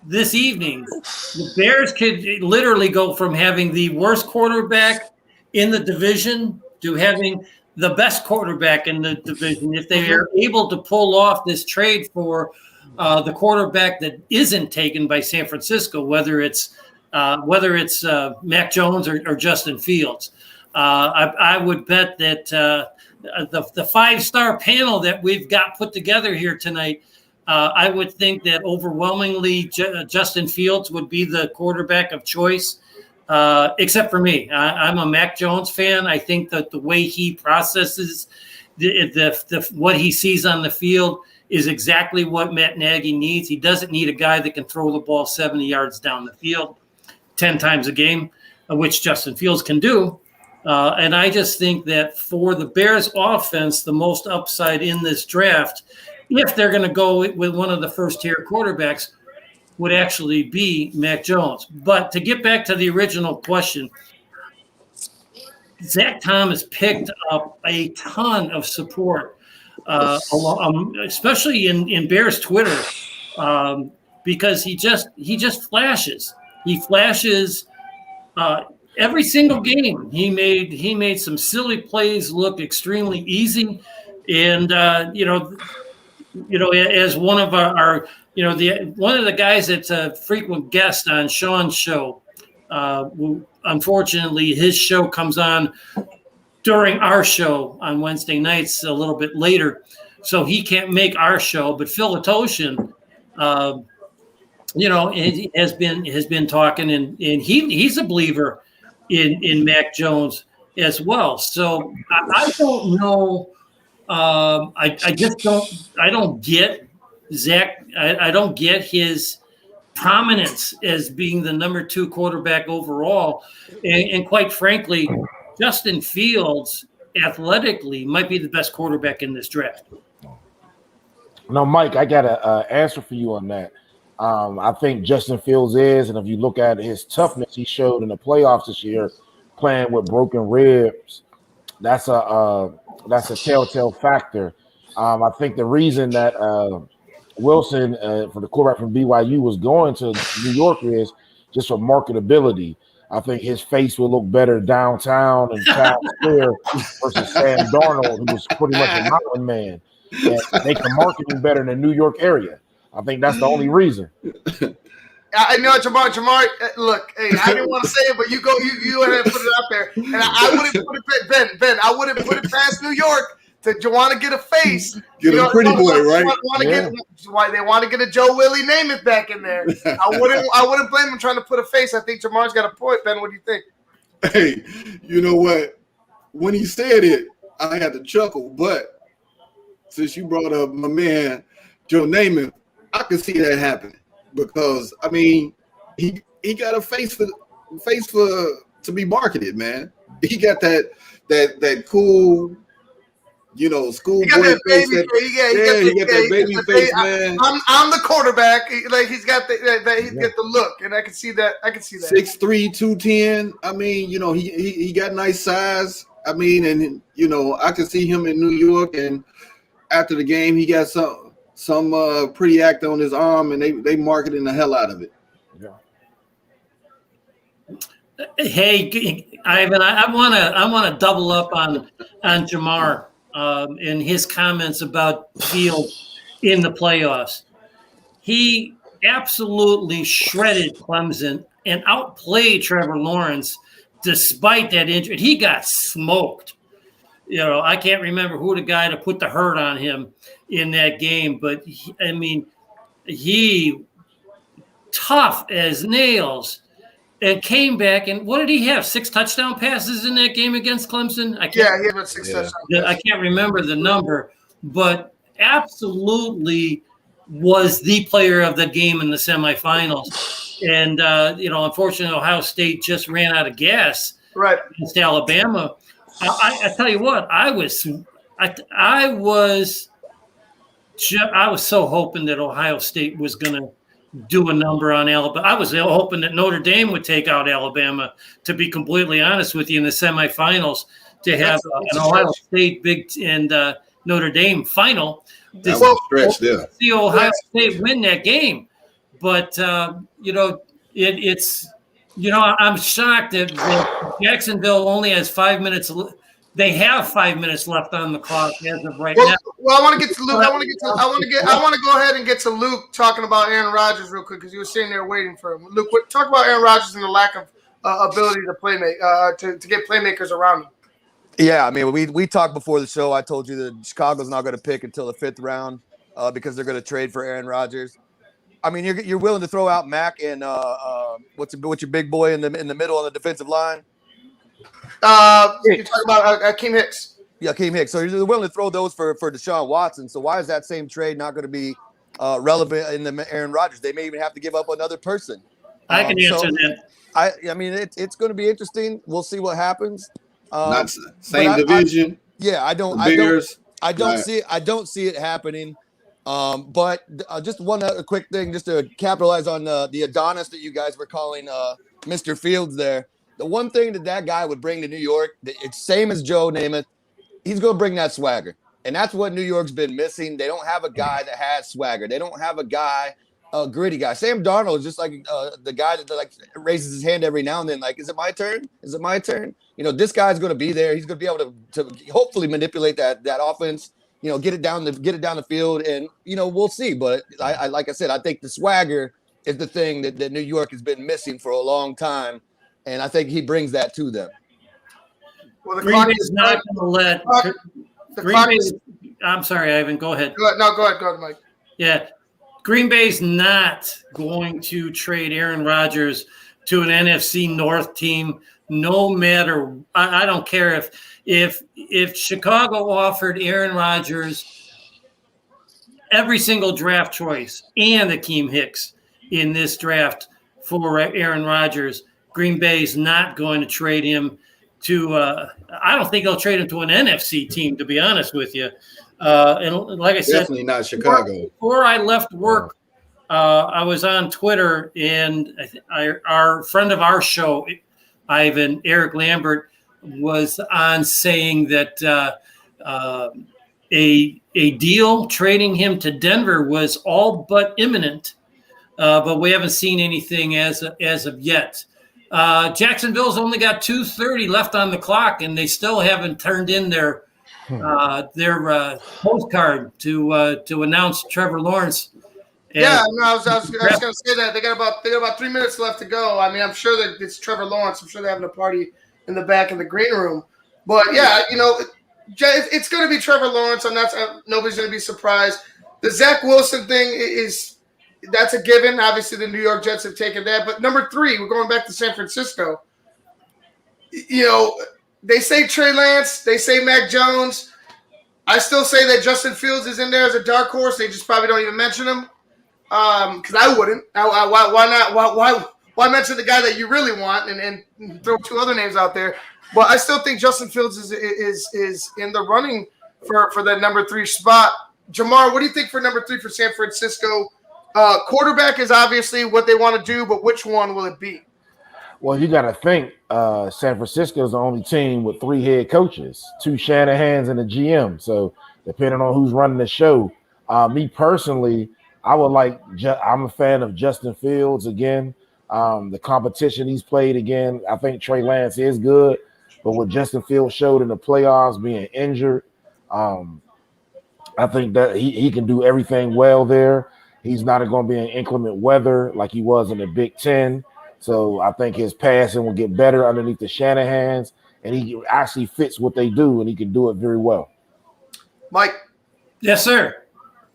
this evening, the Bears could literally go from having the worst quarterback in the division to having the best quarterback in the division if they are able to pull off this trade for the quarterback that isn't taken by San Francisco, whether it's Mac Jones or Justin Fields. I would bet that the 5-star panel that we've got put together here tonight, I would think that overwhelmingly Justin Fields would be the quarterback of choice, except for me. I'm a Mac Jones fan. I think that the way he processes the what he sees on the field is exactly what Matt Nagy needs. He doesn't need a guy that can throw the ball 70 yards down the field 10 times a game, which Justin Fields can do. And I just think that for the Bears offense, the most upside in this draft, if they're going to go with one of the first-tier quarterbacks, would actually be Mac Jones. But to get back to the original question, Zach Thomas picked up a ton of support, especially in Bears Twitter, because he just flashes. He flashes every single game. He made some silly plays look extremely easy, and as one of our one of the guys that's a frequent guest on Sean's show. Unfortunately, his show comes on during our show on Wednesday nights a little bit later, so he can't make our show. But Phil Atoshin, has been talking, and he's a believer in Mac Jones as well. So I don't know. I don't get Zach. I don't get his prominence as being the number 2 quarterback overall. And quite frankly, Justin Fields athletically might be the best quarterback in this draft. No, Mike, I got an answer for you on that. I think Justin Fields is, and if you look at his toughness he showed in the playoffs this year, playing with broken ribs, that's a telltale factor. I think the reason that Wilson, for the quarterback from BYU, was going to New York is just for marketability. I think his face will look better downtown and Times Square versus Sam Darnold, who was pretty much a mountain man. And they can market him better in the New York area. I think that's the only reason. I know, Jamar. Look, hey, I didn't want to say it, but you go ahead and put it out there. And I wouldn't put it, Ben. I wouldn't put it past New York to want to get a face. Get a pretty boy, right? They want to get a Joe Willie Namath back in there. I wouldn't blame him trying to put a face. I think Jamar's got a point. Ben, what do you think? Hey, you know what? When he said it, I had to chuckle. But since you brought up my man Joe Namath, I can see that happening because I mean he got a face for to be marketed, man. He got that cool, schoolboy face. He got that baby face, man. I'm the quarterback. Like he's got the look, and I can see that. 6'3", 210. I mean, he got nice size. I mean, and I can see him in New York, and after the game, he got some pretty act on his arm, and they marketing the hell out of it. Yeah. Hey, Ivan, I want to double up on Jamar and his comments about Fields in the playoffs. He absolutely shredded Clemson and outplayed Trevor Lawrence despite that injury. He got smoked. I can't remember who the guy to put the hurt on him in that game, but he tough as nails and came back. And what did he have? 6 touchdown passes in that game against Clemson? He had 6 touchdowns. I can't remember the number, but absolutely was the player of the game in the semifinals. And, unfortunately, Ohio State just ran out of gas against Alabama. I tell you what, I was so hoping that Ohio State was going to do a number on Alabama. I was hoping that Notre Dame would take out Alabama, to be completely honest with you, in the semifinals, to have an Ohio State and Notre Dame final. That was a stretch there. See Ohio State win that game. But, it's – I'm shocked that Jacksonville only has 5 minutes. They have 5 minutes left on the clock as of right now. Well, I want to get to Luke. I want to go ahead and get to Luke talking about Aaron Rodgers real quick because you were sitting there waiting for him. Luke, talk about Aaron Rodgers and the lack of ability to to get playmakers around him. Yeah, I mean, we talked before the show. I told you that Chicago's not going to pick until the 5th round because they're going to trade for Aaron Rodgers. I mean, you're willing to throw out Mack and what's your big boy in the middle on the defensive line? You're talking about Akeem Hicks. Yeah, Akeem Hicks. So you're willing to throw those for Deshaun Watson. So why is that same trade not going to be relevant in the Aaron Rodgers? They may even have to give up another person. I can answer that. I mean, it's going to be interesting. We'll see what happens. Not same division. I don't see it happening. But just one quick thing, just to capitalize on the Adonis that you guys were calling Mr. Fields there. The one thing that guy would bring to New York, it's same as Joe Namath. He's going to bring that swagger. And that's what New York's been missing. They don't have a guy that has swagger. They don't have a gritty guy. Sam Darnold is just like the guy that raises his hand every now and then. Like, is it my turn? Is it my turn? This guy's going to be there. He's going to be able to hopefully manipulate that offense. Get it down the field, and we'll see. But I like I said, I think the swagger is the thing that New York has been missing for a long time, and I think he brings that to them. Well, the Green Bay's not going to let. I'm sorry, Ivan. Go ahead. Go ahead, Mike. Yeah, Green Bay's not going to trade Aaron Rodgers to an NFC North team. No matter, I don't care if Chicago offered Aaron Rodgers every single draft choice and Akeem Hicks in this draft for Aaron Rodgers, Green Bay's not going to trade him. I don't think they'll trade him to an NFC team, to be honest with you. And like I said, definitely not Chicago. Before I left work, I was on Twitter, and our friend of our show, Ivan Eric Lambert, was on saying that a deal trading him to Denver was all but imminent, but we haven't seen anything as of yet. Jacksonville's only got 2:30 left on the clock, and they still haven't turned in their postcard to announce Trevor Lawrence. And I was going to say that they got about 3 minutes left to go. I mean, I'm sure that it's Trevor Lawrence. I'm sure they're having a party in the back of the green room. But yeah, it's going to be Trevor Lawrence. Nobody's going to be surprised. The Zach Wilson thing that's a given. Obviously, the New York Jets have taken that. But number 3, we're going back to San Francisco. They say Trey Lance. They say Mac Jones. I still say that Justin Fields is in there as a dark horse. They just probably don't even mention him. Because I wouldn't. Why not? Why mention the guy that you really want and throw 2 other names out there? But I still think Justin Fields is in the running for that number 3 spot. Jamar, what do you think for number 3 for San Francisco? Quarterback is obviously what they want to do, but which one will it be? Well, you got to think San Francisco is the only team with 3 head coaches, 2 Shanahans and a GM. So depending on who's running the show, me personally, I'm a fan of Justin Fields again. The competition he's played again, I think Trey Lance is good, but what Justin Fields showed in the playoffs, being injured, I think that he can do everything well there. He's not going to be in inclement weather like he was in the Big Ten. So I think his passing will get better underneath the Shanahans, and he actually fits what they do, and he can do it very well. Mike. Yes, sir.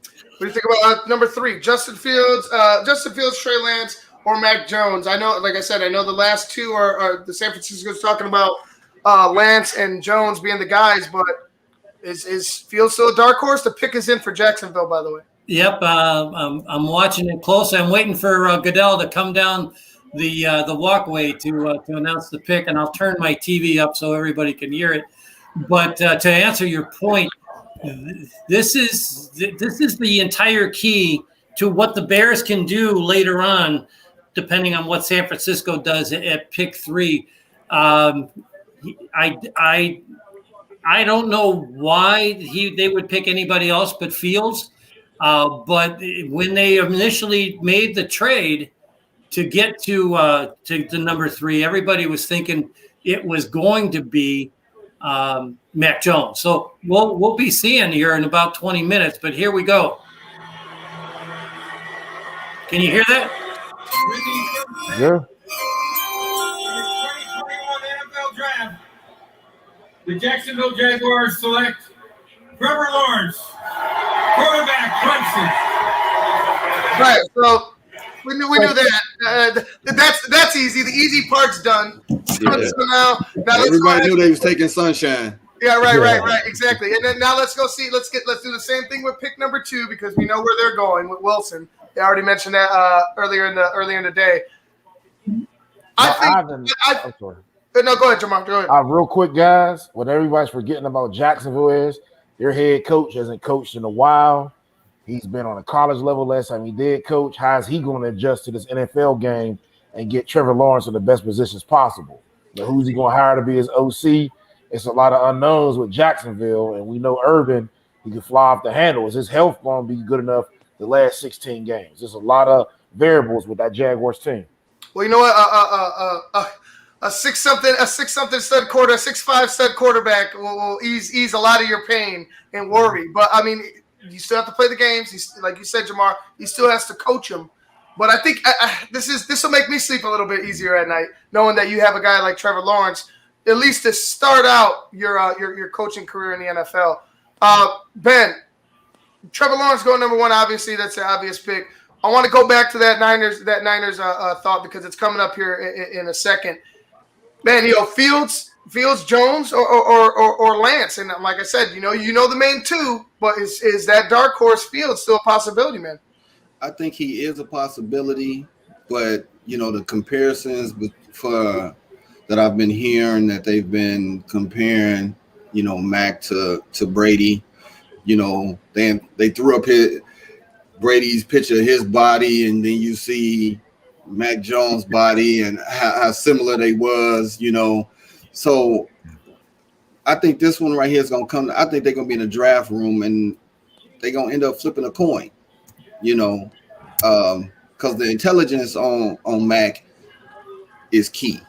What do you think about number 3, Justin Fields, Trey Lance, or Mac Jones? I know, like I said, the last 2 are the San Francisco's talking about Lance and Jones being the guys, but is Fields still a dark horse? The pick is in for Jacksonville, by the way. Yep, I'm watching it closely. I'm waiting for Goodell to come down the walkway to announce the pick, and I'll turn my TV up so everybody can hear it. But to answer your point, this is the entire key to what the Bears can do later on, depending on what San Francisco does at pick 3. I don't know why they would pick anybody else but Fields, but when they initially made the trade to get to number 3, everybody was thinking it was going to be Mac Jones. So we'll be seeing here in about 20 minutes, but here we go. Can you hear that? Yeah. 2021 NFL Draft. The Jacksonville Jaguars select Trevor Lawrence, quarterback, Clemson. Right. So we knew that. That's easy. The easy part's done. So now everybody knew they was taking Sunshine. Yeah, right, exactly. And then now let's go see. Let's do the same thing with pick number 2 because we know where they're going with Wilson. They already mentioned that earlier in the day. I'm sorry. No, go ahead, Jamar. Go ahead. Real quick, guys. What everybody's forgetting about Jacksonville is their head coach hasn't coached in a while. He's been on a college level last time he did coach. How is he going to adjust to this NFL game and get Trevor Lawrence in the best positions possible? Now, who's he going to hire to be his OC? It's a lot of unknowns with Jacksonville, and we know Urban, he can fly off the handle. Is his health going to be good enough the last 16 games? There's a lot of variables with that Jaguars team. Well, you know what? A 6'5" stud quarterback will ease a lot of your pain and worry. But I mean, you still have to play the games. Like you said, Jamar, he still has to coach them. But I think this will make me sleep a little bit easier at night, knowing that you have a guy like Trevor Lawrence, at least to start out your coaching career in the NFL. Ben, Trevor Lawrence going number 1. Obviously, that's the obvious pick. I want to go back to that Niners thought because it's coming up here in a second. Man, Fields, Jones, or Lance, and like I said, you know the main 2, but is that dark horse Fields still a possibility, man? I think he is a possibility, but the comparisons for that I've been hearing that they've been comparing, Mac to Brady. They threw up Brady's picture of his body, and then you see Mac Jones' body and how similar they was. So I think this one right here is gonna come. I think they're gonna be in the draft room and they're gonna end up flipping a coin. Because the intelligence on Mac is key,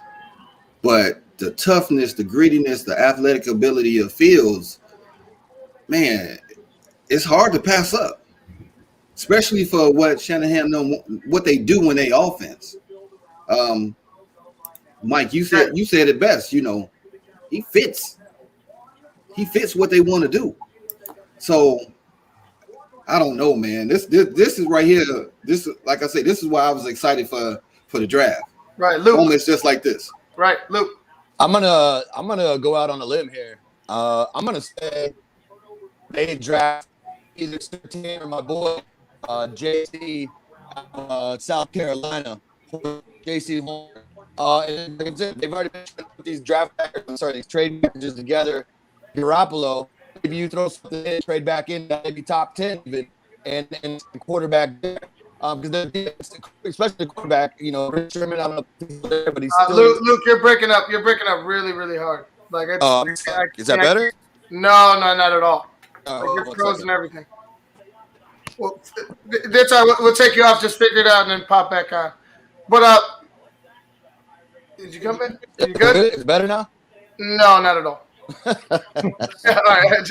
but the toughness, the grittiness, the athletic ability of Fields, man, it's hard to pass up, especially for what Shanahan what they do when they offense. Mike, you said it best. He fits what they want to do. So I don't know, man. This is right here. This, like I say, this is why I was excited for the draft. Right, Luke. Moments just like this. Right, Luke. I'm gonna go out on a limb here. I'm gonna say they draft either 13 or my boy JC South Carolina, JC Horn. And they've already put these these trade packages together. Garoppolo, maybe you throw something in, trade back in, maybe top 10 even, and quarterback there. Because especially the quarterback, Rich Sherman, I don't know if he's there, but he's still. Luke, you're breaking up. You're breaking up really, really hard. Like, is that better? No, not at all. You're frozen everything. Well, that's all. We'll take you off. Just figure it out and then pop back on. But did you come in? Are you good? It's better now. No, not at all. All right.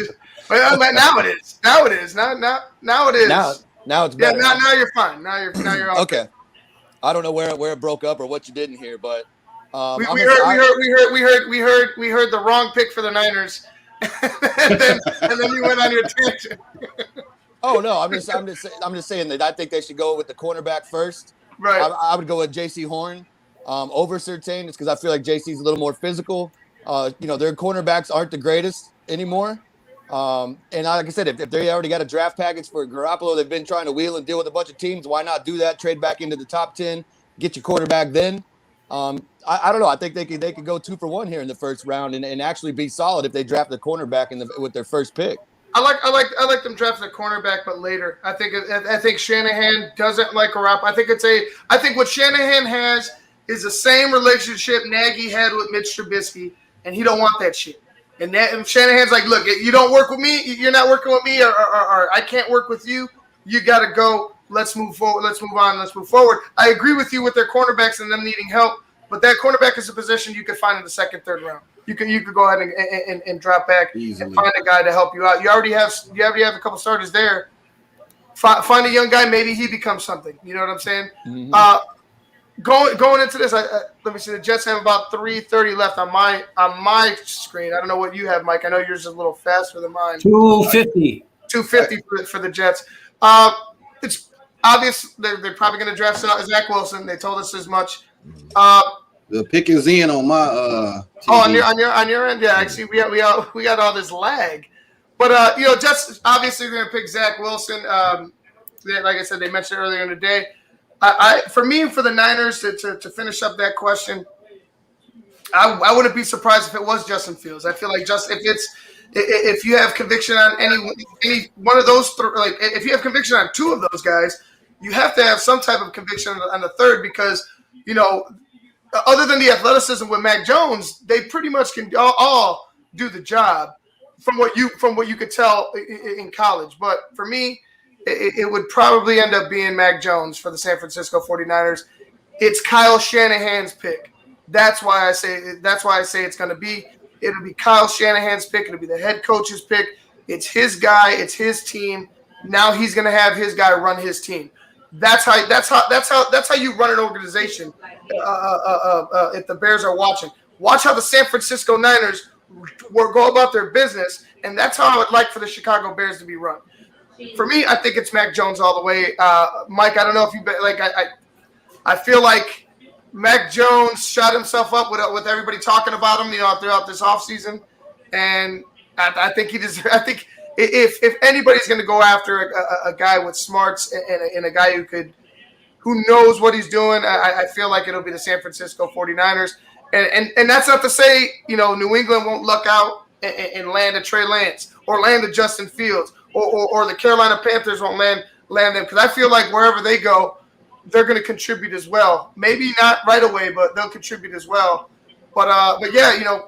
Now it is. Now it is. Now it is. Now it's better. Yeah, now you're fine. Now you're all okay. I don't know where it broke up or what you didn't hear, but we heard the wrong pick for the Niners, and then you went on your tangent. Oh no, I'm just saying that I think they should go with the cornerback first. Right. I would go with J.C. Horn over Surtain. It's because I feel like J.C.'s a little more physical. Their cornerbacks aren't the greatest anymore. And like I said, if they already got a draft package for Garoppolo, they've been trying to wheel and deal with a bunch of teams. Why not do that? Trade back into the top 10, get your quarterback then. I don't know. I think they could go 2 for 1 here in the first round and actually be solid if they draft the cornerback with their first pick. I like them drafting a cornerback, but later. I think Shanahan doesn't like Garoppolo. I think what Shanahan has is the same relationship Nagy had with Mitch Trubisky, and he don't want that shit. And Shanahan's like, look, you don't work with me, you're not working with me, or I can't work with you. You got to go. Let's move forward. Let's move on. Let's move forward. I agree with you with their cornerbacks and them needing help, but that cornerback is a position you could find in the second, third round. You could go ahead and drop back easily and find a guy to help you out. You already have a couple starters there. Find a young guy, maybe he becomes something. You know what I'm saying? Mm-hmm. Going into this, let me see. The Jets have about 3:30 left on my screen. I don't know what you have, Mike. I know yours is a little faster than mine. 250. 250 for the Jets. It's obvious they're probably going to draft Zach Wilson. They told us as much. The pick is in on my TV. on your end, yeah. I see we got all this lag, but Jets obviously they're going to pick Zach Wilson. Like I said, they mentioned earlier in the day. For the Niners to finish up that question, I wouldn't be surprised if it was Justin Fields. I feel like if you have conviction on any one of those if you have conviction on 2 of those guys, you have to have some type of conviction on the third because other than the athleticism with Mac Jones, they pretty much can all do the job from what you could tell in college. But for me, it would probably end up being Mac Jones for the San Francisco 49ers. It's Kyle Shanahan's pick. That's why I say it's going to be. It'll be Kyle Shanahan's pick. It'll be the head coach's pick. It's his guy. It's his team. Now he's going to have his guy run his team. That's how you run an organization. If the Bears are watching, watch how the San Francisco Niners go about their business, and that's how I would like for the Chicago Bears to be run. For me, I think it's Mac Jones all the way. Mike, I don't know if you like. I feel like Mac Jones shot himself up with everybody talking about him, throughout this offseason. And I think he deserves. I think if anybody's going to go after a guy with smarts and a guy who knows what he's doing, I feel like it'll be the San Francisco 49ers. And that's not to say, New England won't luck out and land a Trey Lance or land a Justin Fields or the Carolina Panthers won't land them, because I feel like wherever they go, they're going to contribute as well. Maybe not right away, but they'll contribute as well. But yeah,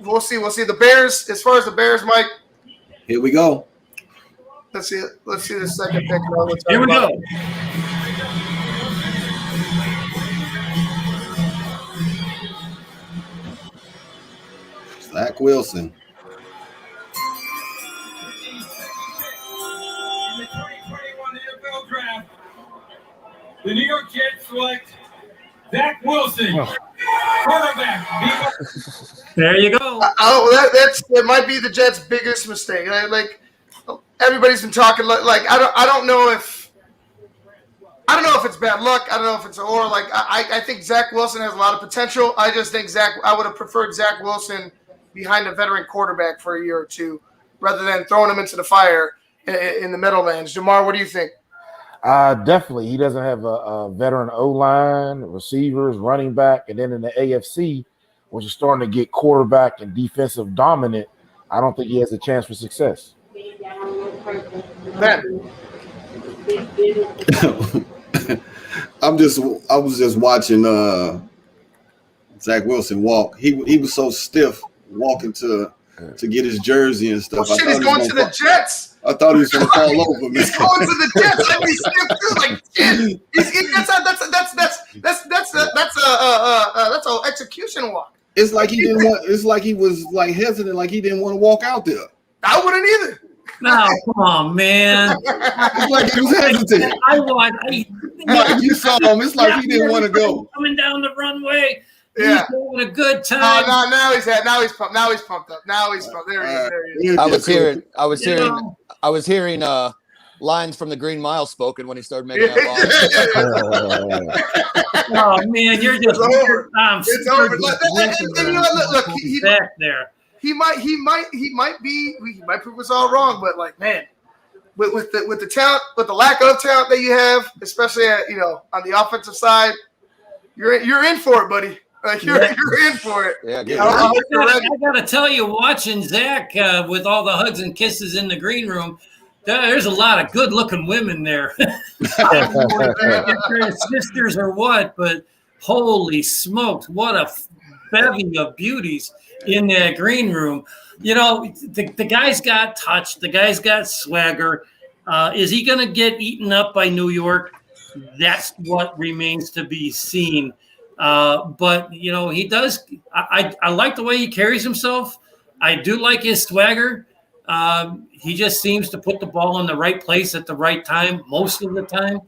we'll see. We'll see. The Bears, as far as the Bears, Mike. Here we go. Let's see the second pick. Here we go. Zach Wilson. In the 2021 NFL Draft, the New York Jets select Zach Wilson, quarterback. There you go. That might be the Jets' biggest mistake. Like everybody's been talking. Like I don't know if it's bad luck. I don't know if it's I think Zach Wilson has a lot of potential. I just think I would have preferred Zach Wilson behind a veteran quarterback for a year or two, rather than throwing him into the fire in the Meadowlands. Jamar, what do you think? Definitely. He doesn't have a veteran O-line, receivers, running back, and then in the AFC, which is starting to get quarterback and defensive dominant, I don't think he has a chance for success. Ben. I was just watching Zach Wilson walk. He was so stiff walking to get his jersey and stuff. He's going to the Jets. I thought he was going to fall over me. He's going to the Jets. I'd be stiff too, like shit. That's an execution walk. It's like he didn't want. It's like he was like hesitant, like he didn't want to walk out there. I wouldn't either. No, come on, man. It's like he was hesitant. Mike, you saw him. It's like he didn't want to go. Coming down the runway. Yeah. He's having a good time. No, now he's pumped. Now he's pumped up. Now he's pumped. There he is. I was hearing lines from the Green Mile spoken when he started making that line. Oh man, you're just over. It's over. Look, he back there. He might prove us all wrong, but like, man, with the talent, with the lack of talent that you have, especially at, on the offensive side, you're in for it, buddy. Like you're in for it. Yeah, I gotta tell you, watching Zach with all the hugs and kisses in the green room, there's a lot of good-looking women there. I don't know if they're his sisters or what, but holy smokes, what a bevy of beauties in that green room. The guy's got touch. The guy's got swagger. Is he going to get eaten up by New York? That's what remains to be seen. But he does. I like the way he carries himself. I do like his swagger. He just seems to put the ball in the right place at the right time most of the time,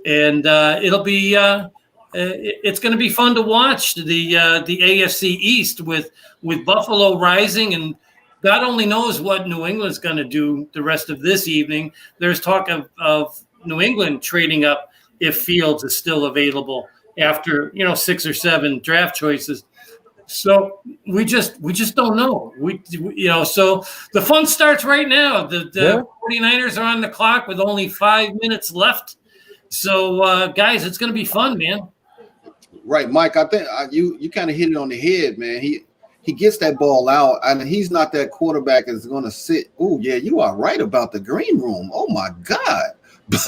and it'll be. It's going to be fun to watch the AFC East with Buffalo rising, and God only knows what New England's going to do the rest of this evening. There's talk of New England trading up if Fields is still available after 6 or 7 draft choices. So we just don't know. So the fun starts right now. The 49ers are on the clock with only 5 minutes left. So guys, it's going to be fun, man. Right, Mike. I think you kind of hit it on the head, man. He gets that ball out, and he's not that quarterback that's going to sit. Oh, yeah, you are right about the green room. Oh my God! But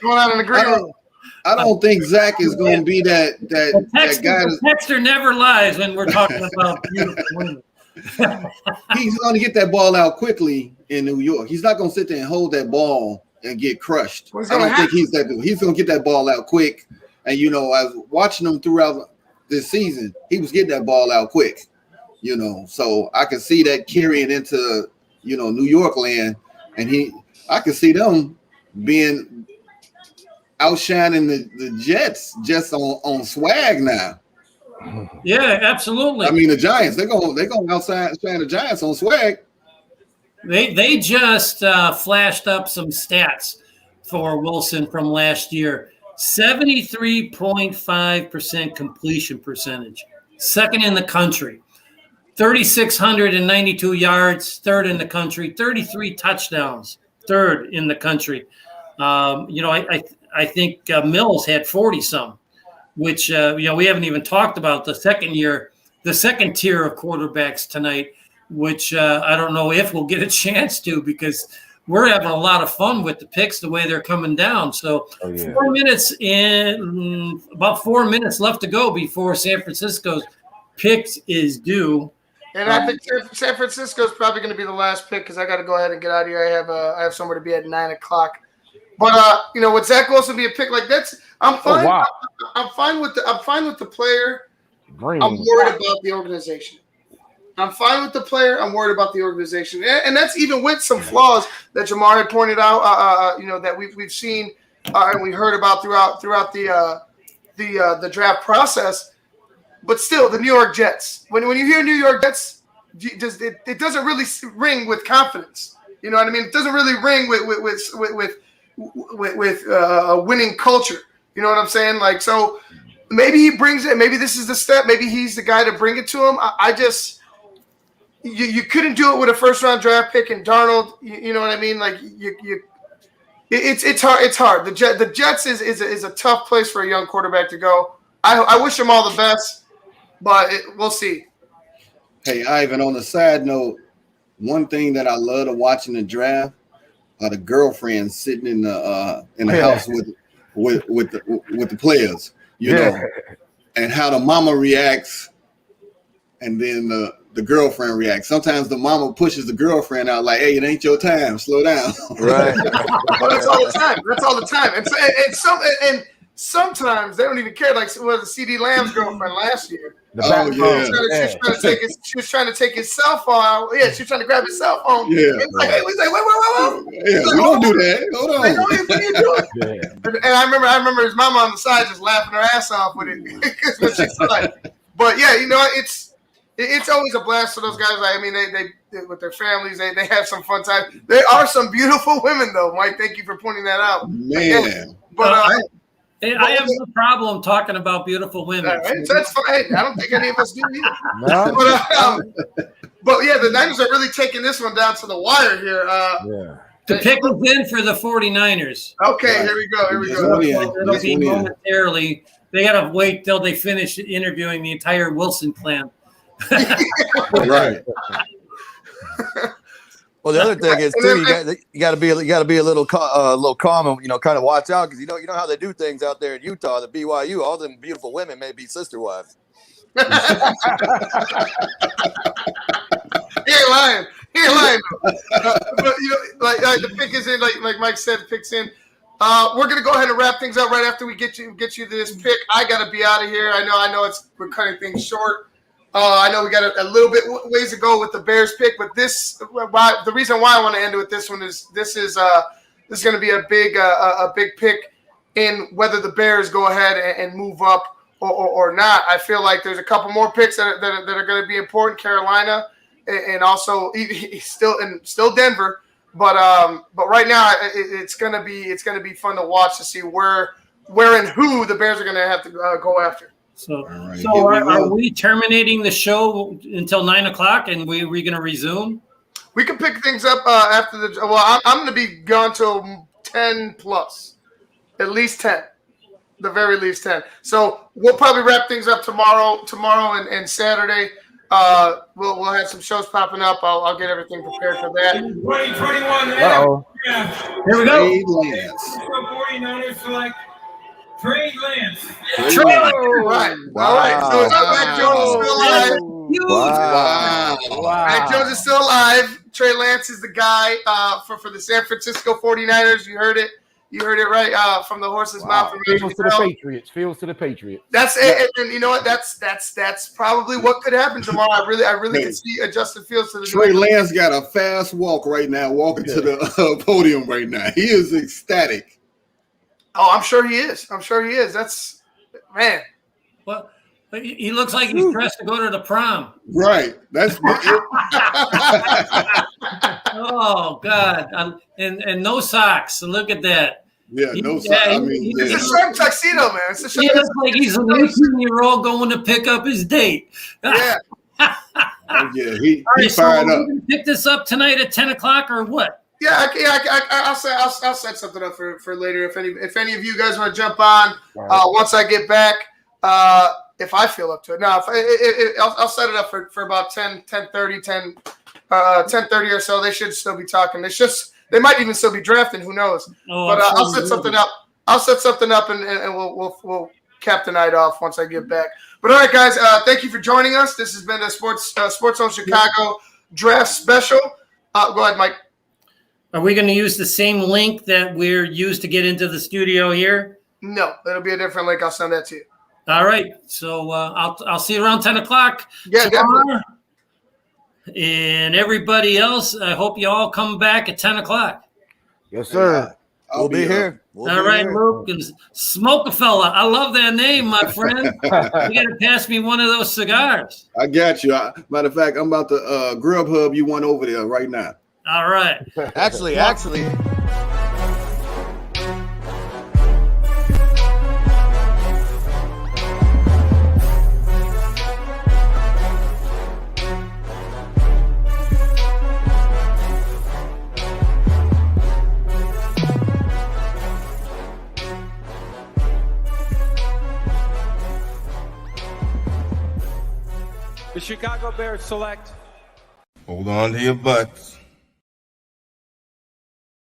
going out in the green room. I don't think Zach is going to be that guy. The texter never lies when we're talking about beautiful women. He's going to get that ball out quickly in New York. He's not going to sit there and hold that ball and get crushed. I don't think he's that dude. He's going to get that ball out quick. And, I was watching him throughout this season. He was getting that ball out quick, So I can see that carrying into, New York land. And I can see them being outshining the Jets just on swag now. Yeah, absolutely. I mean, the Giants, they're going outshine the Giants on swag. They just flashed up some stats for Wilson from last year. 73.5% completion percentage, second in the country. 3,692 yards, third in the country. 33 touchdowns, third in the country. I think Mills had 40-some. which we haven't even talked about the second tier of quarterbacks tonight, which I don't know if we'll get a chance to, because we're having a lot of fun with the picks the way they're coming down. So 4 minutes in, about 4 minutes left to go before San Francisco's picks is due. And I think San Francisco's probably going to be the last pick because I got to go ahead and get out of here. I have somewhere to be at 9:00. But with Zach Wilson be a pick like that, I'm fine. Oh, wow. I'm fine with the player. Green. I'm worried about the organization. I'm fine with the player. I'm worried about the organization, and that's even with some flaws that Jamar had pointed out. That we've seen and we heard about throughout the draft process. But still, the New York Jets. When you hear New York Jets, it doesn't really ring with confidence. You know what I mean? It doesn't really ring with a winning culture. You know what I'm saying? Like, so maybe he brings it. Maybe this is the step. Maybe he's the guy to bring it to him. You couldn't do it with a first-round draft pick and Darnold. You know what I mean? Like it's hard. It's hard. The Jets is a tough place for a young quarterback to go. I wish him all the best, but we'll see. Hey, Ivan. On a side note, one thing that I love to watch in the draft are the girlfriends sitting in the house with the players. You know, and how the mama reacts, and then the girlfriend reacts. Sometimes the mama pushes the girlfriend out like, "Hey, it ain't your time. Slow down." Right. Well, that's all the time. That's all the time. And sometimes they don't even care. Like the CD Lamb's girlfriend last year. She was trying to take his cell phone out. Yeah, she was trying to grab his cell phone. Yeah. And like, hey, he's like, wait. Yeah, we don't do that. Hold on. Like, what are you doing? Yeah. And I remember his mama on the side just laughing her ass off with it. But yeah, it's always a blast for those guys. I mean, they with their families, they have some fun time. There are some beautiful women, though, Mike. Thank you for pointing that out. Man. But I have no problem talking about beautiful women. That's fine. I don't think any of us do either. No. But yeah, the Niners are really taking this one down to the wire here. The pick was in for the 49ers. Okay, here we go. It'll be momentarily. They got to wait till they finish interviewing the entire Wilson clan. Right. Well, the other thing is too, you got to be a little calm and kind of watch out, because you know how they do things out there in Utah. The BYU, all them beautiful women may be sister wives. He ain't lying. But like the pick is in, like Mike said, the pick's in. We're gonna go ahead and wrap things up right after we get you this pick. I gotta be out of here. I know we're cutting things short. I know we got a little bit ways to go with the Bears pick, but the reason why I want to end it with this one is this is going to be a big pick in whether the Bears go ahead and move up or not. I feel like there's a couple more picks that are going to be important. Carolina and also still Denver, but right now it's going to be fun to watch to see where and who the Bears are going to have to go after. So are we terminating the show until 9:00 and we're going to resume? We can pick things up after the. Well, I'm going to be gone till 10 plus, at least 10, the very least 10. So we'll probably wrap things up tomorrow and Saturday. We'll have some shows popping up. I'll get everything prepared for that. 2021. Here we go. 49ers select Trey Lance. Right. Wow. All right. So Mac Jones is still alive. Wow. Mac Jones is still alive. Trey Lance is the guy for the San Francisco 49ers. You heard it. You heard it right from the horse's mouth. Feels to the Patriots. That's it. And you know what? That's probably what could happen tomorrow. I really could see Justin Fields to the Trey Lance got a fast walk right now, walking to the podium right now. He is ecstatic. Oh, I'm sure he is. That's man. Well, he looks like he's dressed to go to the prom. Right. That's Oh God. And no socks. Look at that. Yeah, no socks. It's a short tuxedo, man. He looks like he's an 18-year-old going to pick up his date. Yeah. He fired up. Pick this up tonight at 10:00 or what? Yeah, I'll set something up for later. If any of you guys want to jump on, once I get back, if I feel up to it. No, I'll set it up for about 10:30 or so. They should still be talking. They might even still be drafting. Who knows? But I'll set something up. I'll set something up and we'll cap the night off once I get back. But all right, guys, thank you for joining us. This has been the SportsZone Chicago Draft Special. Go ahead, Mike. Are we going to use the same link that we're used to get into the studio here? No, it'll be a different link. I'll send that to you. All right. So I'll see you around 10 o'clock. Yeah, definitely. And everybody else, I hope you all come back at 10 o'clock. Yes, sir. We'll be here. All right, Luke. And Smoke a Fella. I love that name, my friend. You got to pass me one of those cigars. I got you. Matter of fact, I'm about to Grubhub you one over there right now. All right. Actually. The Chicago Bears select Hold on to your butts.